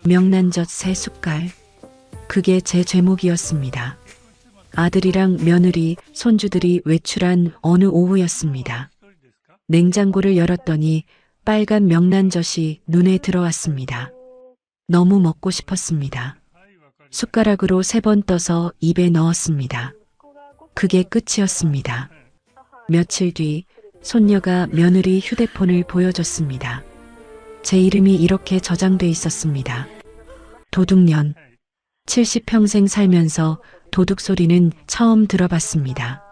명란젓 3숟갈. 그게 제 제목이었습니다. 아들이랑 며느리, 손주들이 외출한 어느 오후였습니다. 냉장고를 열었더니 빨간 명란젓이 눈에 들어왔습니다. 너무 먹고 싶었습니다. 숟가락으로 3번 떠서 입에 넣었습니다. 그게 끝이었습니다. 며칠 뒤 손녀가 며느리 휴대폰을 보여줬습니다. 제 이름이 이렇게 저장돼 있었습니다. 도둑년. 70평생 살면서 도둑 소리는 처음 들어봤습니다.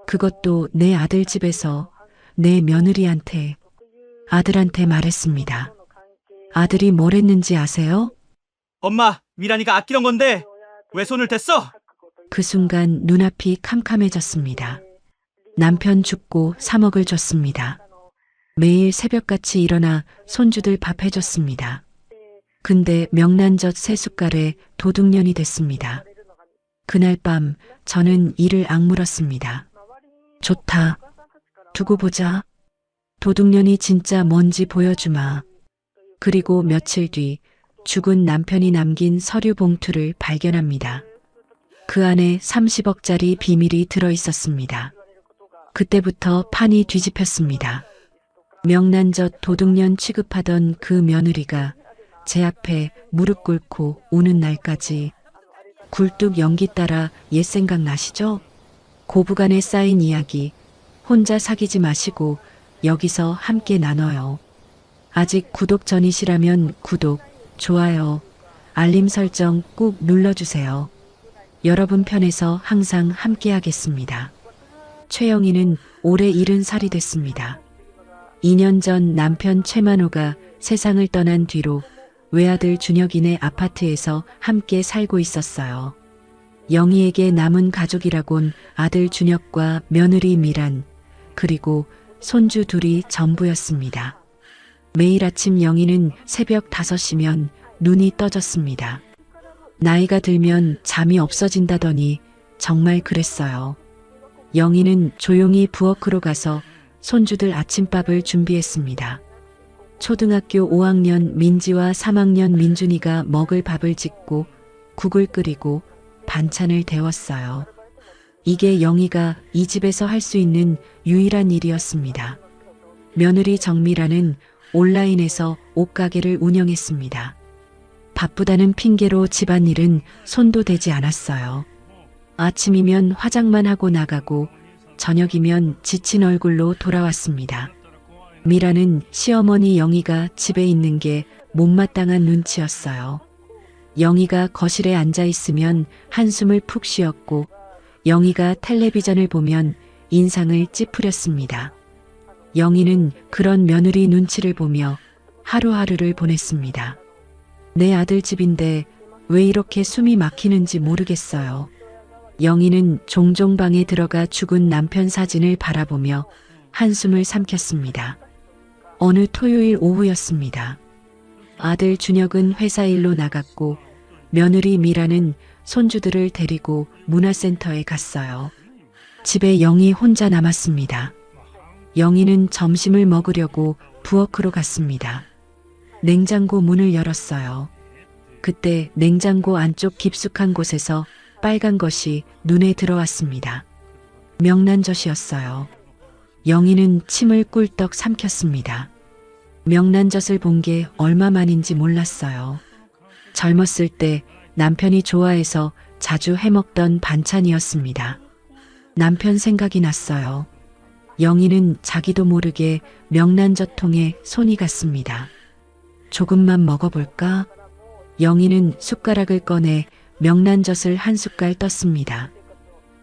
그것도 내 아들 집에서 내 며느리한테, 아들한테 말했습니다. 아들이 뭘 했는지 아세요? 엄마, 미란이가 아끼던 건데 왜 손을 댔어? 그 순간 눈앞이 캄캄해졌습니다. 남편 죽고 3억을 줬습니다. 매일 새벽같이 일어나 손주들 밥 해줬습니다. 근데 명란젓 3숟갈에 도둑년이 됐습니다. 그날 밤 저는 이를 악물었습니다. 좋다. 두고 보자. 도둑년이 진짜 뭔지 보여주마. 그리고 며칠 뒤 죽은 남편이 남긴 서류 봉투를 발견합니다. 그 안에 30억짜리 비밀이 들어 있었습니다. 그때부터 판이 뒤집혔습니다. 명란젓 도둑년 취급하던 그 며느리가 제 앞에 무릎 꿇고 우는 날까지. 굴뚝 연기 따라 옛 생각 나시죠? 고부간에 쌓인 이야기, 혼자 사귀지 마시고 여기서 함께 나눠요. 아직 구독 전이시라면 구독, 좋아요, 알림 설정 꾹 눌러주세요. 여러분 편에서 항상 함께 하겠습니다. 최영희는 올해 70살이 됐습니다. 2년 전 남편 최만호가 세상을 떠난 뒤로 외아들 준혁이네 아파트에서 함께 살고 있었어요. 영희에게 남은 가족이라곤 아들 준혁과 며느리 미란, 그리고 손주 둘이 전부였습니다. 매일 아침 영희는 새벽 5시면 눈이 떠졌습니다. 나이가 들면 잠이 없어진다더니 정말 그랬어요. 영희는 조용히 부엌으로 가서 손주들 아침밥을 준비했습니다. 초등학교 5학년 민지와 3학년 민준이가 먹을 밥을 짓고 국을 끓이고 반찬을 데웠어요. 이게 영희가 이 집에서 할 수 있는 유일한 일이었습니다. 며느리 정미라는 온라인에서 옷가게를 운영했습니다. 바쁘다는 핑계로 집안일은 손도 대지 않았어요. 아침이면 화장만 하고 나가고 저녁이면 지친 얼굴로 돌아왔습니다. 미라는 시어머니 영희가 집에 있는 게 못마땅한 눈치였어요. 영희가 거실에 앉아 있으면 한숨을 푹 쉬었고 영희가 텔레비전을 보면 인상을 찌푸렸습니다. 영희는 그런 며느리 눈치를 보며 하루하루를 보냈습니다. 내 아들 집인데 왜 이렇게 숨이 막히는지 모르겠어요. 영희는 종종 방에 들어가 죽은 남편 사진을 바라보며 한숨을 삼켰습니다. 어느 토요일 오후였습니다. 아들 준혁은 회사 일로 나갔고 며느리 미라는 손주들을 데리고 문화센터에 갔어요. 집에 영희 혼자 남았습니다. 영희는 점심을 먹으려고 부엌으로 갔습니다. 냉장고 문을 열었어요. 그때 냉장고 안쪽 깊숙한 곳에서 빨간 것이 눈에 들어왔습니다. 명란젓이었어요. 영희는 침을 꿀떡 삼켰습니다. 명란젓을 본 게 얼마만인지 몰랐어요. 젊었을 때 남편이 좋아해서 자주 해먹던 반찬이었습니다. 남편 생각이 났어요. 영희는 자기도 모르게 명란젓통에 손이 갔습니다. 조금만 먹어볼까? 영희는 숟가락을 꺼내 명란젓을 한 숟갈 떴습니다.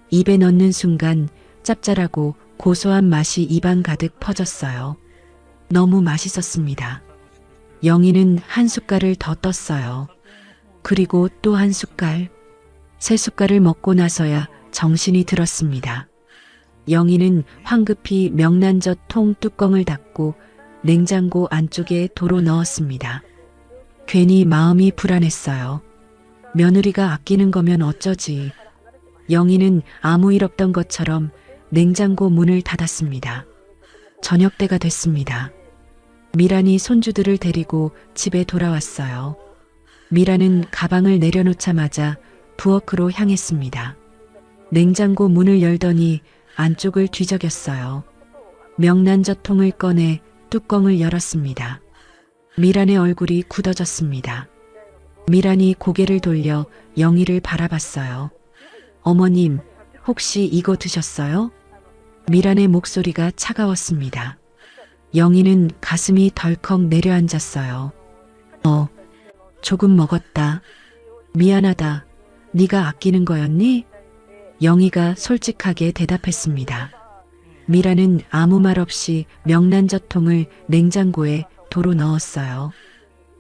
입에 넣는 순간 짭짤하고 고소한 맛이 입안 가득 퍼졌어요. 너무 맛있었습니다. 영희는 한 숟갈을 더 떴어요. 그리고 또 한 숟갈. 3숟갈을 먹고 나서야 정신이 들었습니다. 영희는 황급히 명란젓 통 뚜껑을 닫고 냉장고 안쪽에 도로 넣었습니다. 괜히 마음이 불안했어요. 며느리가 아끼는 거면 어쩌지. 영희는 아무 일 없던 것처럼 냉장고 문을 닫았습니다. 저녁 때가 됐습니다. 미란이 손주들을 데리고 집에 돌아왔어요. 미라는 가방을 내려놓자마자 부엌으로 향했습니다. 냉장고 문을 열더니 안쪽을 뒤적였어요. 명란젓통을 꺼내 뚜껑을 열었습니다. 미란의 얼굴이 굳어졌습니다. 미란이 고개를 돌려 영희를 바라봤어요. 어머님, 혹시 이거 드셨어요? 미란의 목소리가 차가웠습니다. 영희는 가슴이 덜컥 내려앉았어요. 조금 먹었다. 미안하다. 네가 아끼는 거였니? 영희가 솔직하게 대답했습니다. 미라는 아무 말 없이 명란젓통을 냉장고에 도로 넣었어요.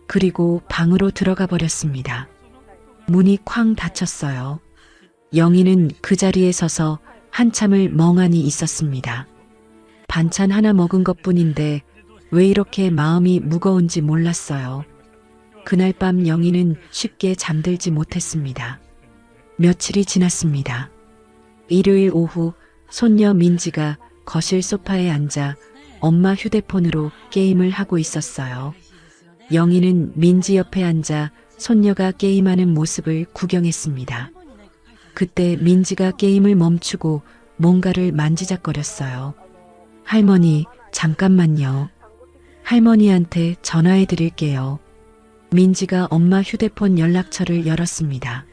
그리고 방으로 들어가 버렸습니다. 문이 쾅 닫혔어요. 영희는 그 자리에 서서 한참을 멍하니 있었습니다. 반찬 하나 먹은 것뿐인데 왜 이렇게 마음이 무거운지 몰랐어요. 그날 밤 영희는 쉽게 잠들지 못했습니다. 며칠이 지났습니다. 일요일 오후 손녀 민지가 거실 소파에 앉아 엄마 휴대폰으로 게임을 하고 있었어요. 영희는 민지 옆에 앉아 손녀가 게임하는 모습을 구경했습니다. 그때 민지가 게임을 멈추고 뭔가를 만지작거렸어요. 할머니, 잠깐만요. 할머니한테 전화해 드릴게요. 민지가 엄마 휴대폰 연락처를 열었습니다.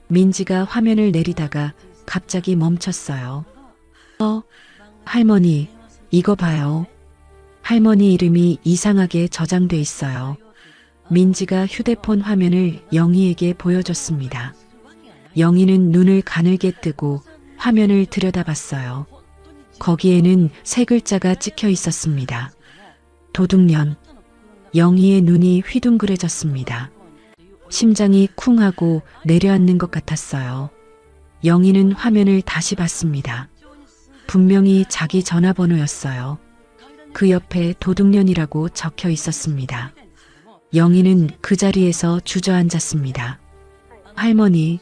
민지가 화면을 내리다가 갑자기 멈췄어요. 할머니, 이거 봐요. 할머니 이름이 이상하게 저장돼 있어요. 민지가 휴대폰 화면을 영희에게 보여줬습니다. 영희는 눈을 가늘게 뜨고 화면을 들여다봤어요. 거기에는 세 글자가 찍혀 있었습니다. 도둑년. 영희의 눈이 휘둥그레졌습니다. 심장이 쿵 하고 내려앉는 것 같았어요. 영희는 화면을 다시 봤습니다. 분명히 자기 전화번호였어요. 그 옆에 도둑년이라고 적혀 있었습니다. 영희는 그 자리에서 주저앉았습니다. 할머니,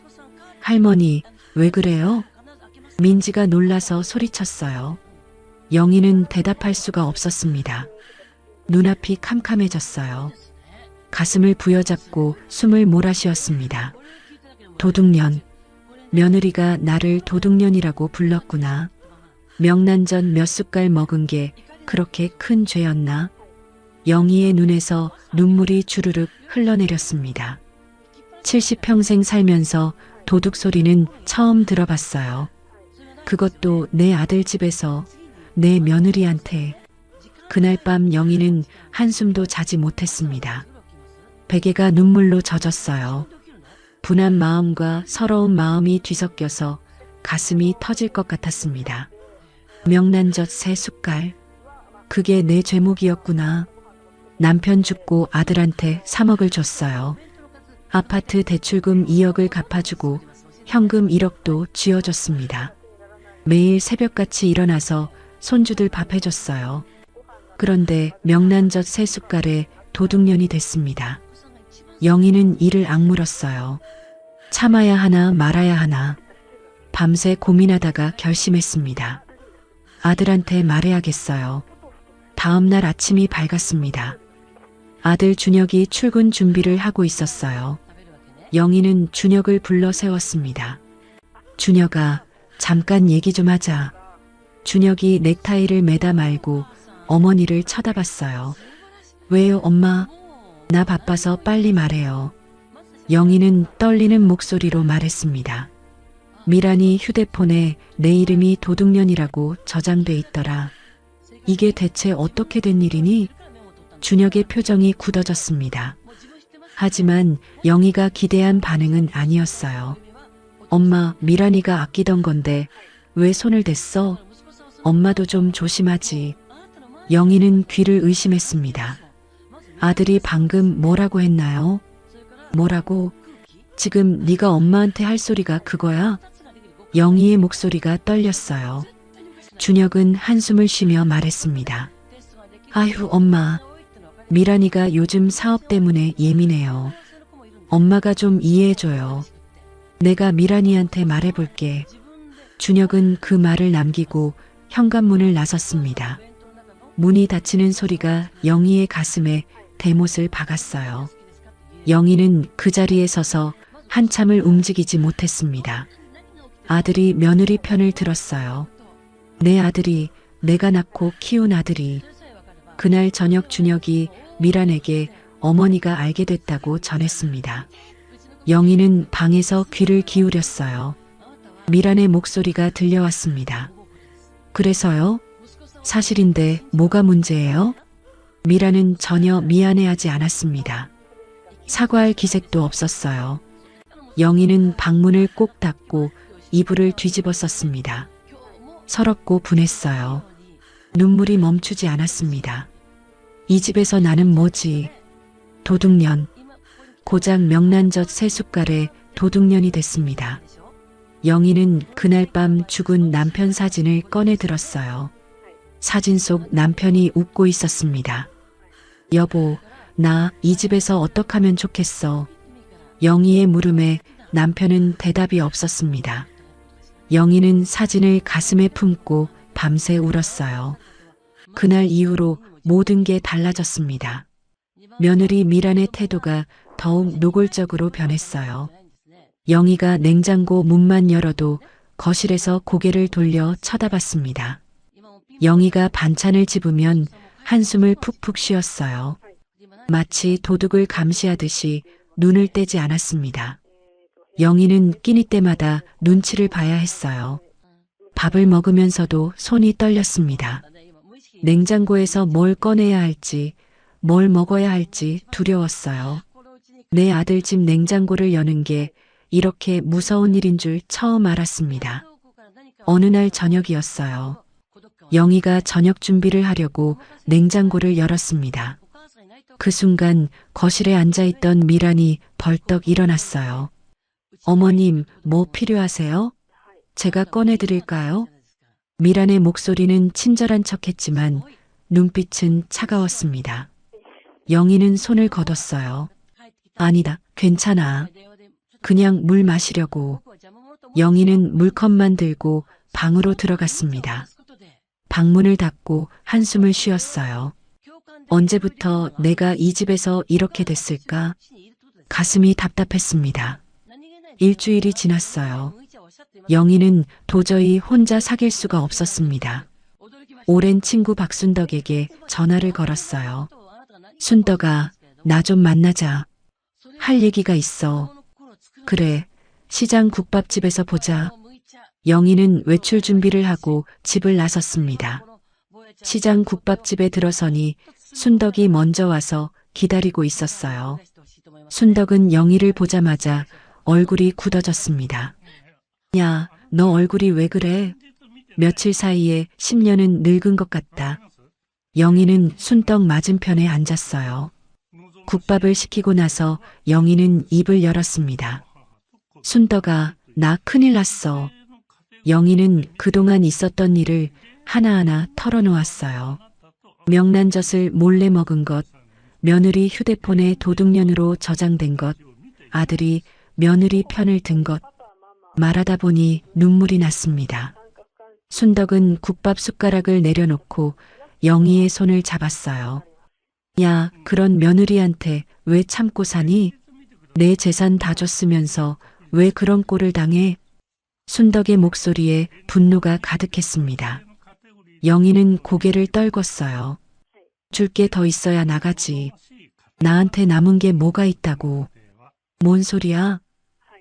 왜 그래요? 민지가 놀라서 소리쳤어요. 영희는 대답할 수가 없었습니다. 눈앞이 캄캄해졌어요. 가슴을 부여잡고 숨을 몰아쉬었습니다. 도둑년. 며느리가 나를 도둑년이라고 불렀구나. 명란젓 몇 숟갈 먹은 게 그렇게 큰 죄였나? 영희의 눈에서 눈물이 주르륵 흘러내렸습니다. 70평생 살면서 도둑 소리는 처음 들어봤어요. 그것도 내 아들 집에서 내 며느리한테. 그날 밤 영희는 한숨도 자지 못했습니다. 베개가 눈물로 젖었어요. 분한 마음과 서러운 마음이 뒤섞여서 가슴이 터질 것 같았습니다. 명란젓 3숟갈. 그게 내 죄목이었구나. 남편 죽고 아들한테 3억을 줬어요. 아파트 대출금 2억을 갚아주고 현금 1억도 쥐어줬습니다. 매일 새벽같이 일어나서 손주들 밥 해줬어요. 그런데 명란젓 3숟갈에 도둑년이 됐습니다. 영희는 이를 악물었어요. 참아야 하나 말아야 하나. 밤새 고민하다가 결심했습니다. 아들한테 말해야겠어요. 다음 날 아침이 밝았습니다. 아들 준혁이 출근 준비를 하고 있었어요. 영희는 준혁을 불러 세웠습니다. 준혁아, 잠깐 얘기 좀 하자. 준혁이 넥타이를 매다 말고 어머니를 쳐다봤어요. 왜요, 엄마? 나 바빠서 빨리 말해요. 영희는 떨리는 목소리로 말했습니다. 미란이 휴대폰에 내 이름이 도둑년이라고 저장돼 있더라. 이게 대체 어떻게 된 일이니? 준혁의 표정이 굳어졌습니다. 하지만 영희가 기대한 반응은 아니었어요. 엄마, 미란이가 아끼던 건데 왜 손을 댔어? 엄마도 좀 조심하지. 영희는 귀를 의심했습니다. 아들이 방금 뭐라고 했나요? 뭐라고? 지금 네가 엄마한테 할 소리가 그거야? 영희의 목소리가 떨렸어요. 준혁은 한숨을 쉬며 말했습니다. 아휴, 엄마. 미란이가 요즘 사업 때문에 예민해요. 엄마가 좀 이해해줘요. 내가 미란이한테 말해볼게. 준혁은 그 말을 남기고 현관문을 나섰습니다. 문이 닫히는 소리가 영희의 가슴에 대못을 박았어요. 영희는 그 자리에 서서 한참을 움직이지 못했습니다. 아들이 며느리 편을 들었어요. 내 아들이, 내가 낳고 키운 아들이. 그날 저녁 준혁이 미란에게 어머니가 알게 됐다고 전했습니다. 영희는 방에서 귀를 기울였어요. 미란의 목소리가 들려왔습니다. 그래서요? 사실인데 뭐가 문제예요? 미란은 전혀 미안해하지 않았습니다. 사과할 기색도 없었어요. 영희는 방문을 꼭 닫고 이불을 뒤집어 썼습니다. 서럽고 분했어요. 눈물이 멈추지 않았습니다. 이 집에서 나는 뭐지? 도둑년. 고작 명란젓 3숟갈에 도둑년이 됐습니다. 영희는 그날 밤 죽은 남편 사진을 꺼내 들었어요. 사진 속 남편이 웃고 있었습니다. 여보, 나 이 집에서 어떡하면 좋겠어? 영희의 물음에 남편은 대답이 없었습니다. 영희는 사진을 가슴에 품고 밤새 울었어요. 그날 이후로 모든 게 달라졌습니다. 며느리 미란의 태도가 더욱 노골적으로 변했어요. 영희가 냉장고 문만 열어도 거실에서 고개를 돌려 쳐다봤습니다. 영희가 반찬을 집으면 한숨을 푹푹 쉬었어요. 마치 도둑을 감시하듯이 눈을 떼지 않았습니다. 영희는 끼니 때마다 눈치를 봐야 했어요. 밥을 먹으면서도 손이 떨렸습니다. 냉장고에서 뭘 꺼내야 할지, 뭘 먹어야 할지 두려웠어요. 내 아들 집 냉장고를 여는 게 이렇게 무서운 일인 줄 처음 알았습니다. 어느 날 저녁이었어요. 영희가 저녁 준비를 하려고 냉장고를 열었습니다. 그 순간 거실에 앉아있던 미란이 벌떡 일어났어요. 어머님, 뭐 필요하세요? 제가 꺼내드릴까요? 미란의 목소리는 친절한 척했지만 눈빛은 차가웠습니다. 영희는 손을 걷었어요. 아니다, 괜찮아. 그냥 물 마시려고. 영희는 물컵만 들고 방으로 들어갔습니다. 방문을 닫고 한숨을 쉬었어요. 언제부터 내가 이 집에서 이렇게 됐을까? 가슴이 답답했습니다. 일주일이 지났어요. 영희는 도저히 혼자 사귈 수가 없었습니다. 오랜 친구 박순덕에게 전화를 걸었어요. 순덕아, 나 좀 만나자. 할 얘기가 있어. 그래, 시장 국밥집에서 보자. 영희는 외출 준비를 하고 집을 나섰습니다. 시장 국밥집에 들어서니 순덕이 먼저 와서 기다리고 있었어요. 순덕은 영희를 보자마자 얼굴이 굳어졌습니다. 야, 너 얼굴이 왜 그래? 며칠 사이에 10년은 늙은 것 같다. 영희는 순덕 맞은편에 앉았어요. 국밥을 시키고 나서 영희는 입을 열었습니다. 순덕아, 나 큰일 났어. 영희는 그동안 있었던 일을 하나하나 털어놓았어요. 명란젓을 몰래 먹은 것, 며느리 휴대폰에 도둑년으로 저장된 것, 아들이 며느리 편을 든 것. 말하다 보니 눈물이 났습니다. 순덕은 국밥 숟가락을 내려놓고 영희의 손을 잡았어요. 야, 그런 며느리한테 왜 참고 사니? 내 재산 다 줬으면서 왜 그런 꼴을 당해? 순덕의 목소리에 분노가 가득했습니다. 영희는 고개를 떨궜어요. 줄 게 더 있어야 나가지. 나한테 남은 게 뭐가 있다고. 뭔 소리야?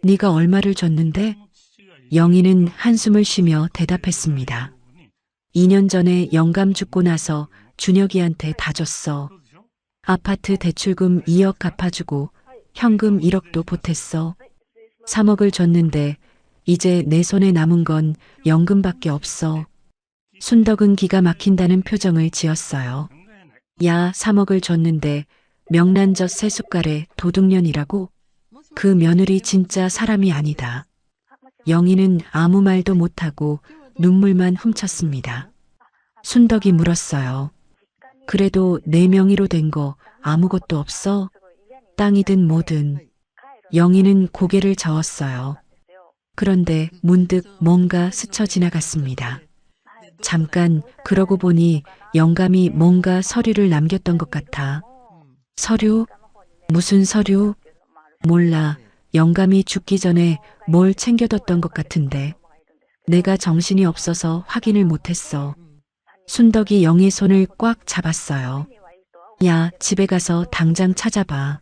네가 얼마를 줬는데? 영희는 한숨을 쉬며 대답했습니다. 2년 전에 영감 죽고 나서 준혁이한테 다 줬어. 아파트 대출금 2억 갚아주고 현금 1억도 보탰어. 3억을 줬는데 이제 내 손에 남은 건 연금밖에 없어. 순덕은 기가 막힌다는 표정을 지었어요. 야, 3억을 줬는데 명란젓 3숟갈에 도둑년이라고? 그 며느리 진짜 사람이 아니다. 영희는 아무 말도 못하고 눈물만 훔쳤습니다. 순덕이 물었어요. 그래도 내 명의로 된 거 아무것도 없어? 땅이든 뭐든. 영희는 고개를 저었어요. 그런데 문득 뭔가 스쳐 지나갔습니다. 잠깐 그러고 보니 영감이 뭔가 서류를 남겼던 것 같아. 서류? 무슨 서류? 몰라. 영감이 죽기 전에 뭘 챙겨뒀던 것 같은데. 내가 정신이 없어서 확인을 못했어. 순덕이 영희의 손을 꽉 잡았어요. 야, 집에 가서 당장 찾아봐.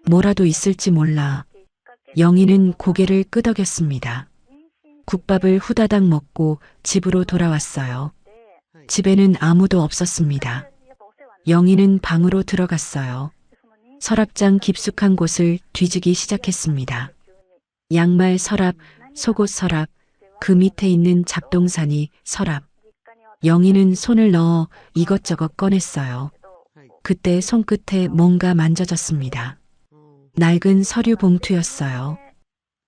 뭐라도 있을지 몰라. 영희는 고개를 끄덕였습니다. 국밥을 후다닥 먹고 집으로 돌아왔어요. 집에는 아무도 없었습니다. 영희는 방으로 들어갔어요. 서랍장 깊숙한 곳을 뒤지기 시작했습니다. 양말 서랍, 속옷 서랍, 그 밑에 있는 잡동사니 서랍. 영희는 손을 넣어 이것저것 꺼냈어요. 그때 손끝에 뭔가 만져졌습니다. 낡은 서류 봉투였어요.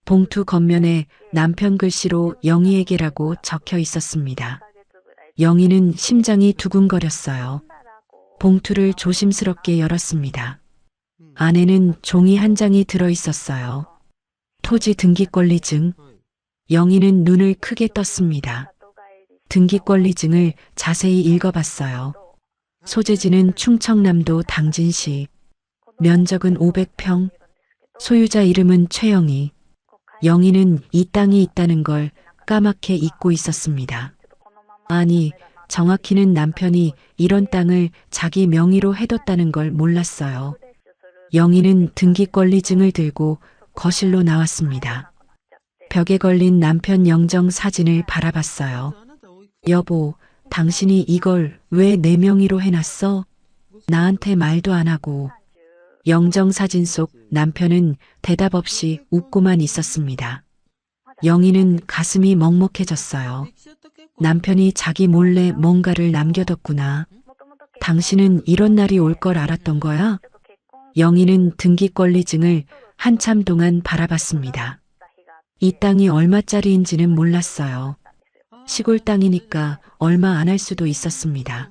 봉투 겉면에 남편 글씨로 영희에게라고 적혀 있었습니다. 영희는 심장이 두근거렸어요. 봉투를 조심스럽게 열었습니다. 안에는 종이 한 장이 들어 있었어요. 토지 등기권리증. 영희는 눈을 크게 떴습니다. 등기권리증을 자세히 읽어봤어요. 소재지는 충청남도 당진시. 면적은 500평. 소유자 이름은 최영희. 영희는 이 땅이 있다는 걸 까맣게 잊고 있었습니다. 아니, 정확히는 남편이 이런 땅을 자기 명의로 해뒀다는 걸 몰랐어요. 영희는 등기권리증을 들고 거실로 나왔습니다. 벽에 걸린 남편 영정 사진을 바라봤어요. 여보, 당신이 이걸 왜 내 명의로 해놨어? 나한테 말도 안 하고. 영정 사진 속 남편은 대답 없이 웃고만 있었습니다. 영희는 가슴이 먹먹해졌어요. 남편이 자기 몰래 뭔가를 남겨뒀구나. 당신은 이런 날이 올 걸 알았던 거야? 영희는 등기권리증을 한참 동안 바라봤습니다. 이 땅이 얼마짜리인지는 몰랐어요. 시골 땅이니까 얼마 안 할 수도 있었습니다.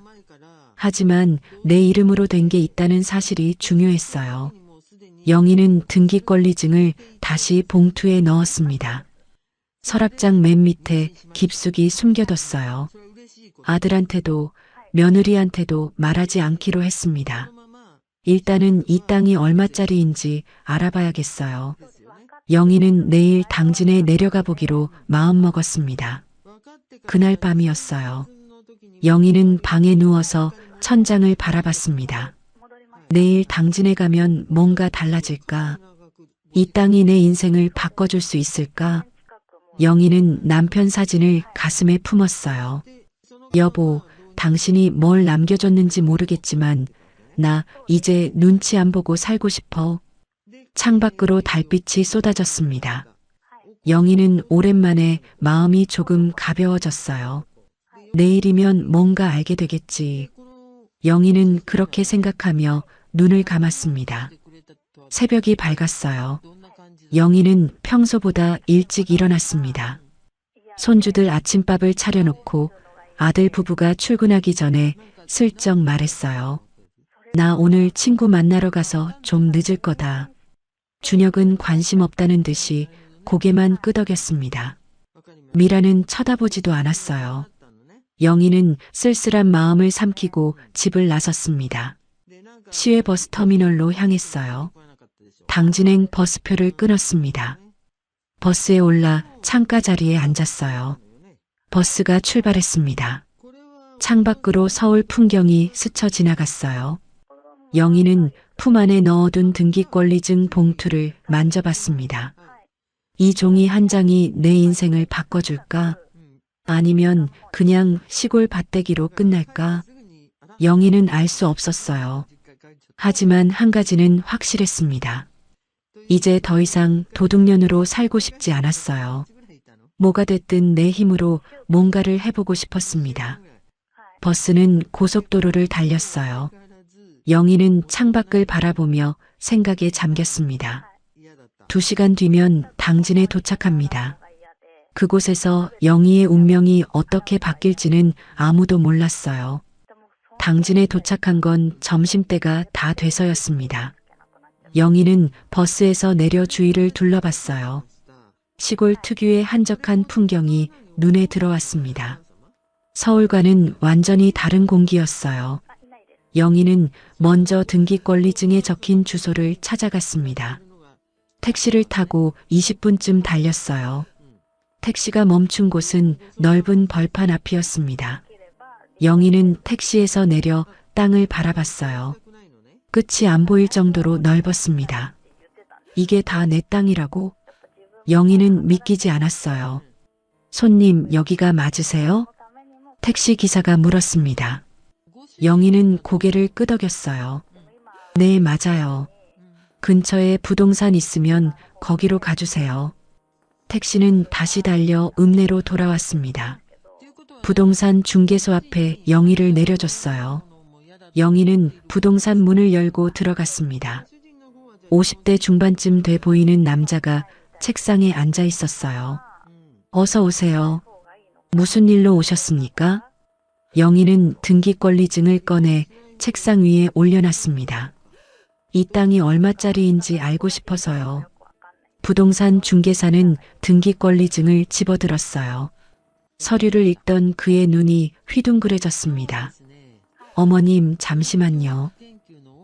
하지만 내 이름으로 된 게 있다는 사실이 중요했어요. 영희는 등기권리증을 다시 봉투에 넣었습니다. 서랍장 맨 밑에 깊숙이 숨겨뒀어요. 아들한테도 며느리한테도 말하지 않기로 했습니다. 일단은 이 땅이 얼마짜리인지 알아봐야겠어요. 영희는 내일 당진에 내려가 보기로 마음먹었습니다. 그날 밤이었어요. 영희는 방에 누워서 천장을 바라봤습니다. 내일 당진에 가면 뭔가 달라질까? 이 땅이 내 인생을 바꿔줄 수 있을까? 영희는 남편 사진을 가슴에 품었어요. 여보, 당신이 뭘 남겨줬는지 모르겠지만 나 이제 눈치 안 보고 살고 싶어. 창밖으로 달빛이 쏟아졌습니다. 영희는 오랜만에 마음이 조금 가벼워졌어요. 내일이면 뭔가 알게 되겠지. 영희는 그렇게 생각하며 눈을 감았습니다. 새벽이 밝았어요. 영희는 평소보다 일찍 일어났습니다. 손주들 아침밥을 차려놓고 아들 부부가 출근하기 전에 슬쩍 말했어요. 나 오늘 친구 만나러 가서 좀 늦을 거다. 준혁은 관심 없다는 듯이 고개만 끄덕였습니다. 미라는 쳐다보지도 않았어요. 영희는 쓸쓸한 마음을 삼키고 집을 나섰습니다. 시외버스 터미널로 향했어요. 당진행 버스표를 끊었습니다. 버스에 올라 창가 자리에 앉았어요. 버스가 출발했습니다. 창밖으로 서울 풍경이 스쳐 지나갔어요. 영희는 품 안에 넣어둔 등기권리증 봉투를 만져봤습니다. 이 종이 한 장이 내 인생을 바꿔줄까? 아니면 그냥 시골 밭대기로 끝날까? 영희는 알 수 없었어요. 하지만 한 가지는 확실했습니다. 이제 더 이상 도둑년으로 살고 싶지 않았어요. 뭐가 됐든 내 힘으로 뭔가를 해보고 싶었습니다. 버스는 고속도로를 달렸어요. 영희는 창밖을 바라보며 생각에 잠겼습니다. 2시간 뒤면 당진에 도착합니다. 그곳에서 영희의 운명이 어떻게 바뀔지는 아무도 몰랐어요. 당진에 도착한 건 점심때가 다 돼서였습니다. 영희는 버스에서 내려 주위를 둘러봤어요. 시골 특유의 한적한 풍경이 눈에 들어왔습니다. 서울과는 완전히 다른 공기였어요. 영희는 먼저 등기권리증에 적힌 주소를 찾아갔습니다. 택시를 타고 20분쯤 달렸어요. 택시가 멈춘 곳은 넓은 벌판 앞이었습니다. 영희는 택시에서 내려 땅을 바라봤어요. 끝이 안 보일 정도로 넓었습니다. 이게 다 내 땅이라고? 영희는 믿기지 않았어요. 손님, 여기가 맞으세요? 택시 기사가 물었습니다. 영희는 고개를 끄덕였어요. 네, 맞아요. 근처에 부동산 있으면 거기로 가주세요. 택시는 다시 달려 읍내로 돌아왔습니다. 부동산 중개소 앞에 영희를 내려줬어요. 영희는 부동산 문을 열고 들어갔습니다. 50대 중반쯤 돼 보이는 남자가 책상에 앉아 있었어요. 어서 오세요. 무슨 일로 오셨습니까? 영희는 등기권리증을 꺼내 책상 위에 올려놨습니다. 이 땅이 얼마짜리인지 알고 싶어서요. 부동산 중개사는 등기권리증을 집어들었어요. 서류를 읽던 그의 눈이 휘둥그레졌습니다. 어머님, 잠시만요.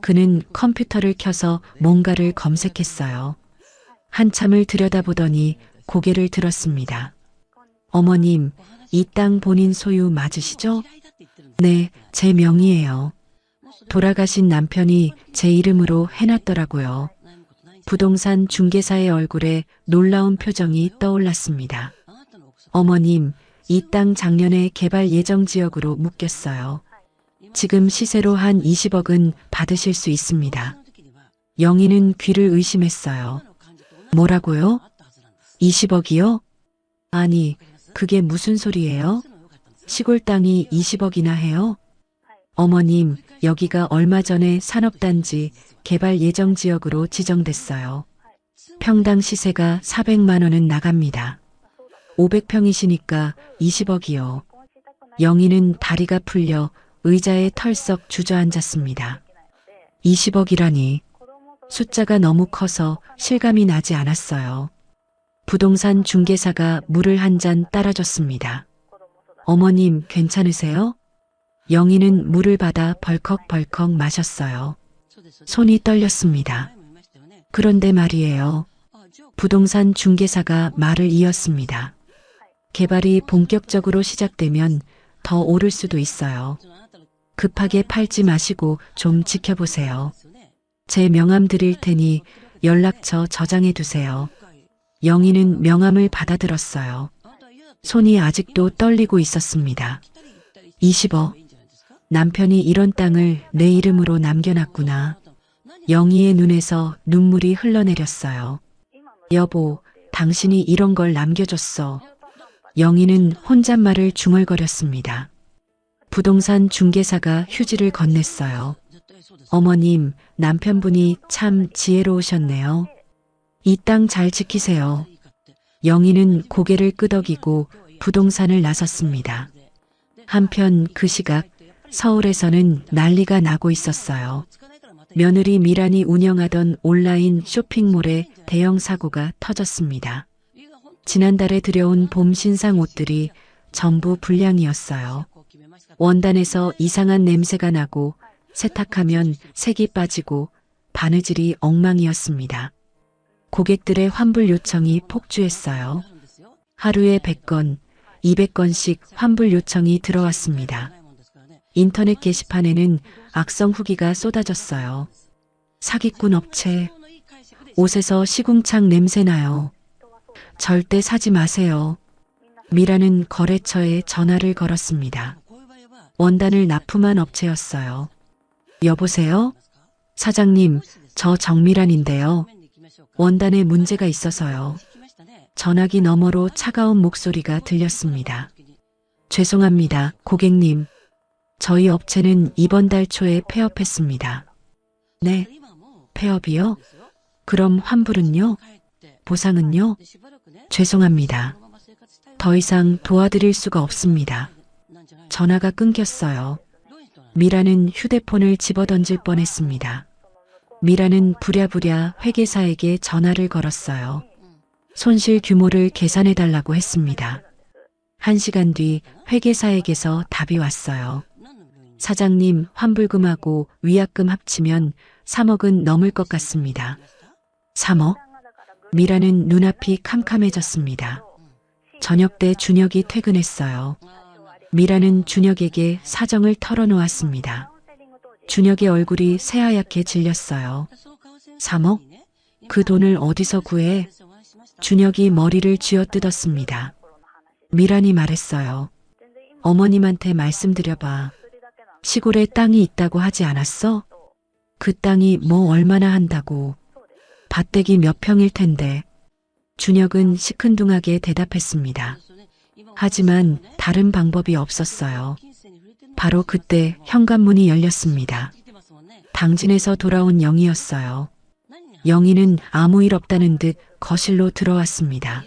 그는 컴퓨터를 켜서 뭔가를 검색했어요. 한참을 들여다보더니 고개를 들었습니다. 어머님, 이 땅 본인 소유 맞으시죠? 네, 제 명의예요. 돌아가신 남편이 제 이름으로 해놨더라고요. 부동산 중개사의 얼굴에 놀라운 표정이 떠올랐습니다. 어머님, 이 땅 작년에 개발 예정 지역으로 묶였어요. 지금 시세로 한 20억은 받으실 수 있습니다. 영희는 귀를 의심했어요. 뭐라고요? 20억이요? 아니, 그게 무슨 소리예요? 시골 땅이 20억이나 해요? 어머님, 여기가 얼마 전에 산업단지 개발 예정 지역으로 지정됐어요. 평당 시세가 400만 원은 나갑니다. 500평이시니까 20억이요. 영희는 다리가 풀려 의자에 털썩 주저앉았습니다. 20억이라니. 숫자가 너무 커서 실감이 나지 않았어요. 부동산 중개사가 물을 한 잔 따라줬습니다. 어머님, 괜찮으세요? 영희는 물을 받아 벌컥벌컥 마셨어요. 손이 떨렸습니다. 그런데 말이에요. 부동산 중개사가 말을 이었습니다. 개발이 본격적으로 시작되면 더 오를 수도 있어요. 급하게 팔지 마시고 좀 지켜보세요. 제 명함 드릴 테니 연락처 저장해 두세요. 영희는 명함을 받아들었어요. 손이 아직도 떨리고 있었습니다. 20억. 남편이 이런 땅을 내 이름으로 남겨놨구나. 영희의 눈에서 눈물이 흘러내렸어요. 여보, 당신이 이런 걸 남겨줬어. 영희는 혼잣말을 중얼거렸습니다. 부동산 중개사가 휴지를 건넸어요. 어머님, 남편분이 참 지혜로우셨네요. 이 땅 잘 지키세요. 영희는 고개를 끄덕이고 부동산을 나섰습니다. 한편 그 시각 서울에서는 난리가 나고 있었어요. 며느리 미란이 운영하던 온라인 쇼핑몰에 대형 사고가 터졌습니다. 지난달에 들여온 봄 신상 옷들이 전부 불량이었어요. 원단에서 이상한 냄새가 나고 세탁하면 색이 빠지고 바느질이 엉망이었습니다. 고객들의 환불 요청이 폭주했어요. 하루에 100건, 200건씩 환불 요청이 들어왔습니다. 인터넷 게시판에는 악성 후기가 쏟아졌어요. 사기꾼 업체, 옷에서 시궁창 냄새나요. 절대 사지 마세요. 미라는 거래처에 전화를 걸었습니다. 원단을 납품한 업체였어요. 여보세요? 사장님, 저 정미란인데요. 원단에 문제가 있어서요. 전화기 너머로 차가운 목소리가 들렸습니다. 죄송합니다, 고객님. 저희 업체는 이번 달 초에 폐업했습니다. 네, 폐업이요? 그럼 환불은요? 보상은요? 죄송합니다. 더 이상 도와드릴 수가 없습니다. 전화가 끊겼어요. 미라는 휴대폰을 집어던질 뻔했습니다. 미라는 부랴부랴 회계사에게 전화를 걸었어요. 손실 규모를 계산해달라고 했습니다. 1시간 뒤 회계사에게서 답이 왔어요. 사장님, 환불금하고 위약금 합치면 3억은 넘을 것 같습니다. 3억? 미라는 눈앞이 캄캄해졌습니다. 저녁 때 준혁이 퇴근했어요. 미라는 준혁에게 사정을 털어놓았습니다. 준혁의 얼굴이 새하얗게 질렸어요. 3억? 그 돈을 어디서 구해? 준혁이 머리를 쥐어뜯었습니다. 미란이 말했어요. 어머님한테 말씀드려봐. 시골에 땅이 있다고 하지 않았어? 그 땅이 뭐 얼마나 한다고. 밭대기 몇 평일 텐데. 준혁은 시큰둥하게 대답했습니다. 하지만 다른 방법이 없었어요. 바로 그때 현관문이 열렸습니다. 당진에서 돌아온 영희였어요. 영희는 아무 일 없다는 듯 거실로 들어왔습니다.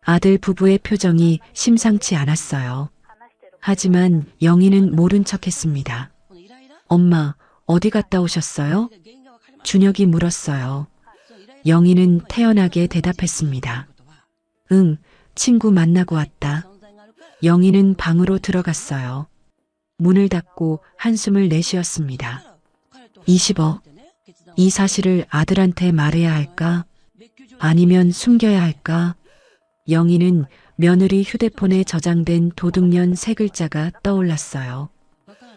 아들 부부의 표정이 심상치 않았어요. 하지만 영희는 모른 척했습니다. 엄마, 어디 갔다 오셨어요? 준혁이 물었어요. 영희는 태연하게 대답했습니다. 응, 친구 만나고 왔다. 영희는 방으로 들어갔어요. 문을 닫고 한숨을 내쉬었습니다. 20억. 이 사실을 아들한테 말해야 할까? 아니면 숨겨야 할까? 영희는 며느리 휴대폰에 저장된 도둑년 3글자가 떠올랐어요.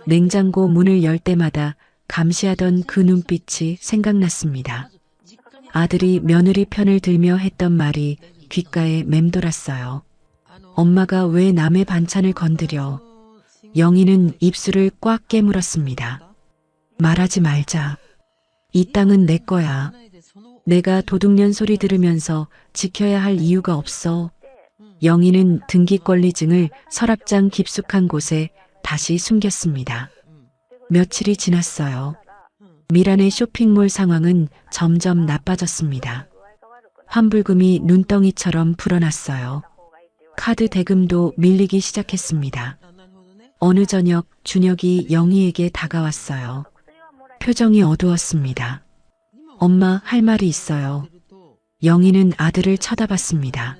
냉장고 문을 열 때마다 감시하던 그 눈빛이 생각났습니다. 아들이 며느리 편을 들며 했던 말이 귓가에 맴돌았어요. 엄마가 왜 남의 반찬을 건드려? 영희는 입술을 꽉 깨물었습니다. 말하지 말자. 이 땅은 내 거야. 내가 도둑년 소리 들으면서 지켜야 할 이유가 없어. 영희는 등기권리증을 서랍장 깊숙한 곳에 다시 숨겼습니다. 며칠이 지났어요. 미란의 쇼핑몰 상황은 점점 나빠졌습니다. 환불금이 눈덩이처럼 불어났어요. 카드 대금도 밀리기 시작했습니다. 어느 저녁 준혁이 영희에게 다가왔어요. 표정이 어두웠습니다. 엄마, 할 말이 있어요. 영희는 아들을 쳐다봤습니다.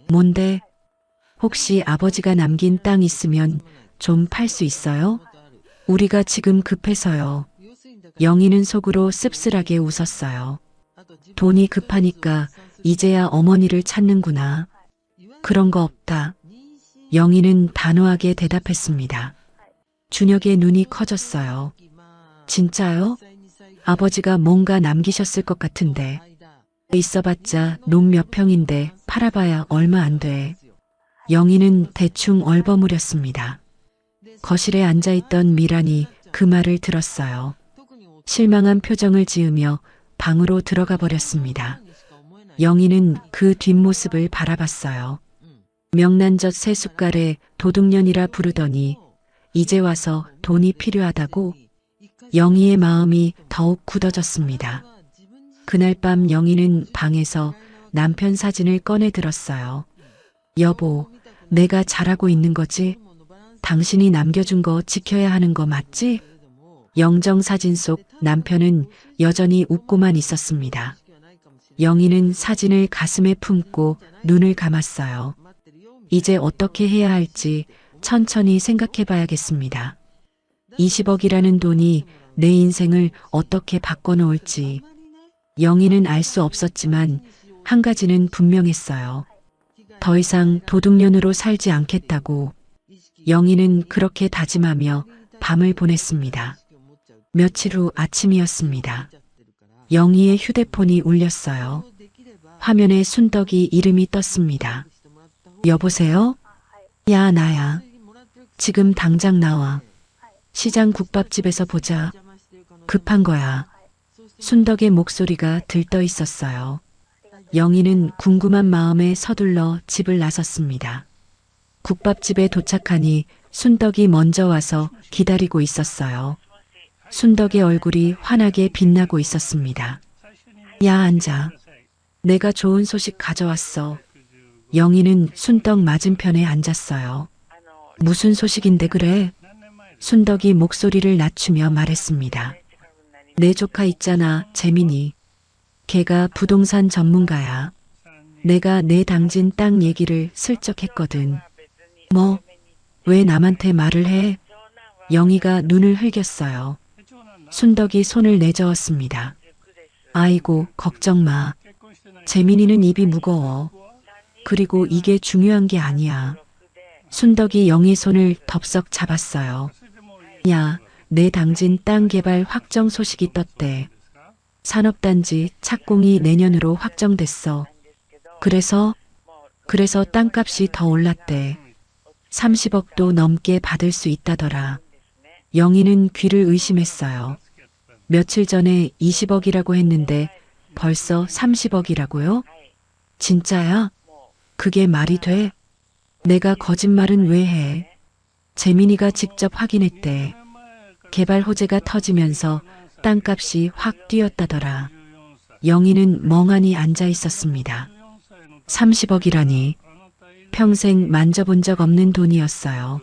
뭔데? 혹시 아버지가 남긴 땅 있으면 좀 팔 수 있어요? 우리가 지금 급해서요. 영희는 속으로 씁쓸하게 웃었어요. 돈이 급하니까 이제야 어머니를 찾는구나. 그런 거 없다. 영희는 단호하게 대답했습니다. 준혁의 눈이 커졌어요. 진짜요? 아버지가 뭔가 남기셨을 것 같은데. 있어봤자 농 몇 평인데 팔아봐야 얼마 안 돼. 영희는 대충 얼버무렸습니다. 거실에 앉아있던 미란이 그 말을 들었어요. 실망한 표정을 지으며 방으로 들어가 버렸습니다. 영희는 그 뒷모습을 바라봤어요. 명란젓 3숟갈에 도둑년이라 부르더니 이제 와서 돈이 필요하다고? 영희의 마음이 더욱 굳어졌습니다. 그날 밤 영희는 방에서 남편 사진을 꺼내 들었어요. 여보, 내가 잘하고 있는 거지? 당신이 남겨준 거 지켜야 하는 거 맞지? 영정 사진 속 남편은 여전히 웃고만 있었습니다. 영희는 사진을 가슴에 품고 눈을 감았어요. 이제 어떻게 해야 할지 천천히 생각해 봐야겠습니다. 20억이라는 돈이 내 인생을 어떻게 바꿔놓을지. 영희는 알 수 없었지만 한 가지는 분명했어요. 더 이상 도둑년으로 살지 않겠다고. 영희는 그렇게 다짐하며 밤을 보냈습니다. 며칠 후 아침이었습니다. 영희의 휴대폰이 울렸어요. 화면에 순덕이 이름이 떴습니다. 여보세요? 야, 나야. 지금 당장 나와. 시장 국밥집에서 보자. 급한 거야. 순덕의 목소리가 들떠 있었어요. 영희는 궁금한 마음에 서둘러 집을 나섰습니다. 국밥집에 도착하니 순덕이 먼저 와서 기다리고 있었어요. 순덕의 얼굴이 환하게 빛나고 있었습니다. 야, 앉아. 내가 좋은 소식 가져왔어. 영희는 순덕 맞은편에 앉았어요. 무슨 소식인데 그래? 순덕이 목소리를 낮추며 말했습니다. 내 조카 있잖아, 재민이. 걔가 부동산 전문가야. 내가 내 당진 땅 얘기를 슬쩍 했거든. 뭐? 왜 남한테 말을 해? 영희가 눈을 흘겼어요. 순덕이 손을 내저었습니다. 아이고, 걱정 마. 재민이는 입이 무거워. 그리고 이게 중요한 게 아니야. 순덕이 영희 손을 덥석 잡았어요. 야, 내 당진 땅 개발 확정 소식이 떴대. 산업단지 착공이 내년으로 확정됐어. 그래서 땅값이 더 올랐대. 30억도 넘게 받을 수 있다더라. 영희는 귀를 의심했어요. 며칠 전에 20억이라고 했는데 벌써 30억이라고요? 진짜야? 그게 말이 돼? 내가 거짓말은 왜 해? 재민이가 직접 확인했대. 개발 호재가 터지면서 땅값이 확 뛰었다더라. 영희는 멍하니 앉아 있었습니다. 30억이라니. 평생 만져본 적 없는 돈이었어요.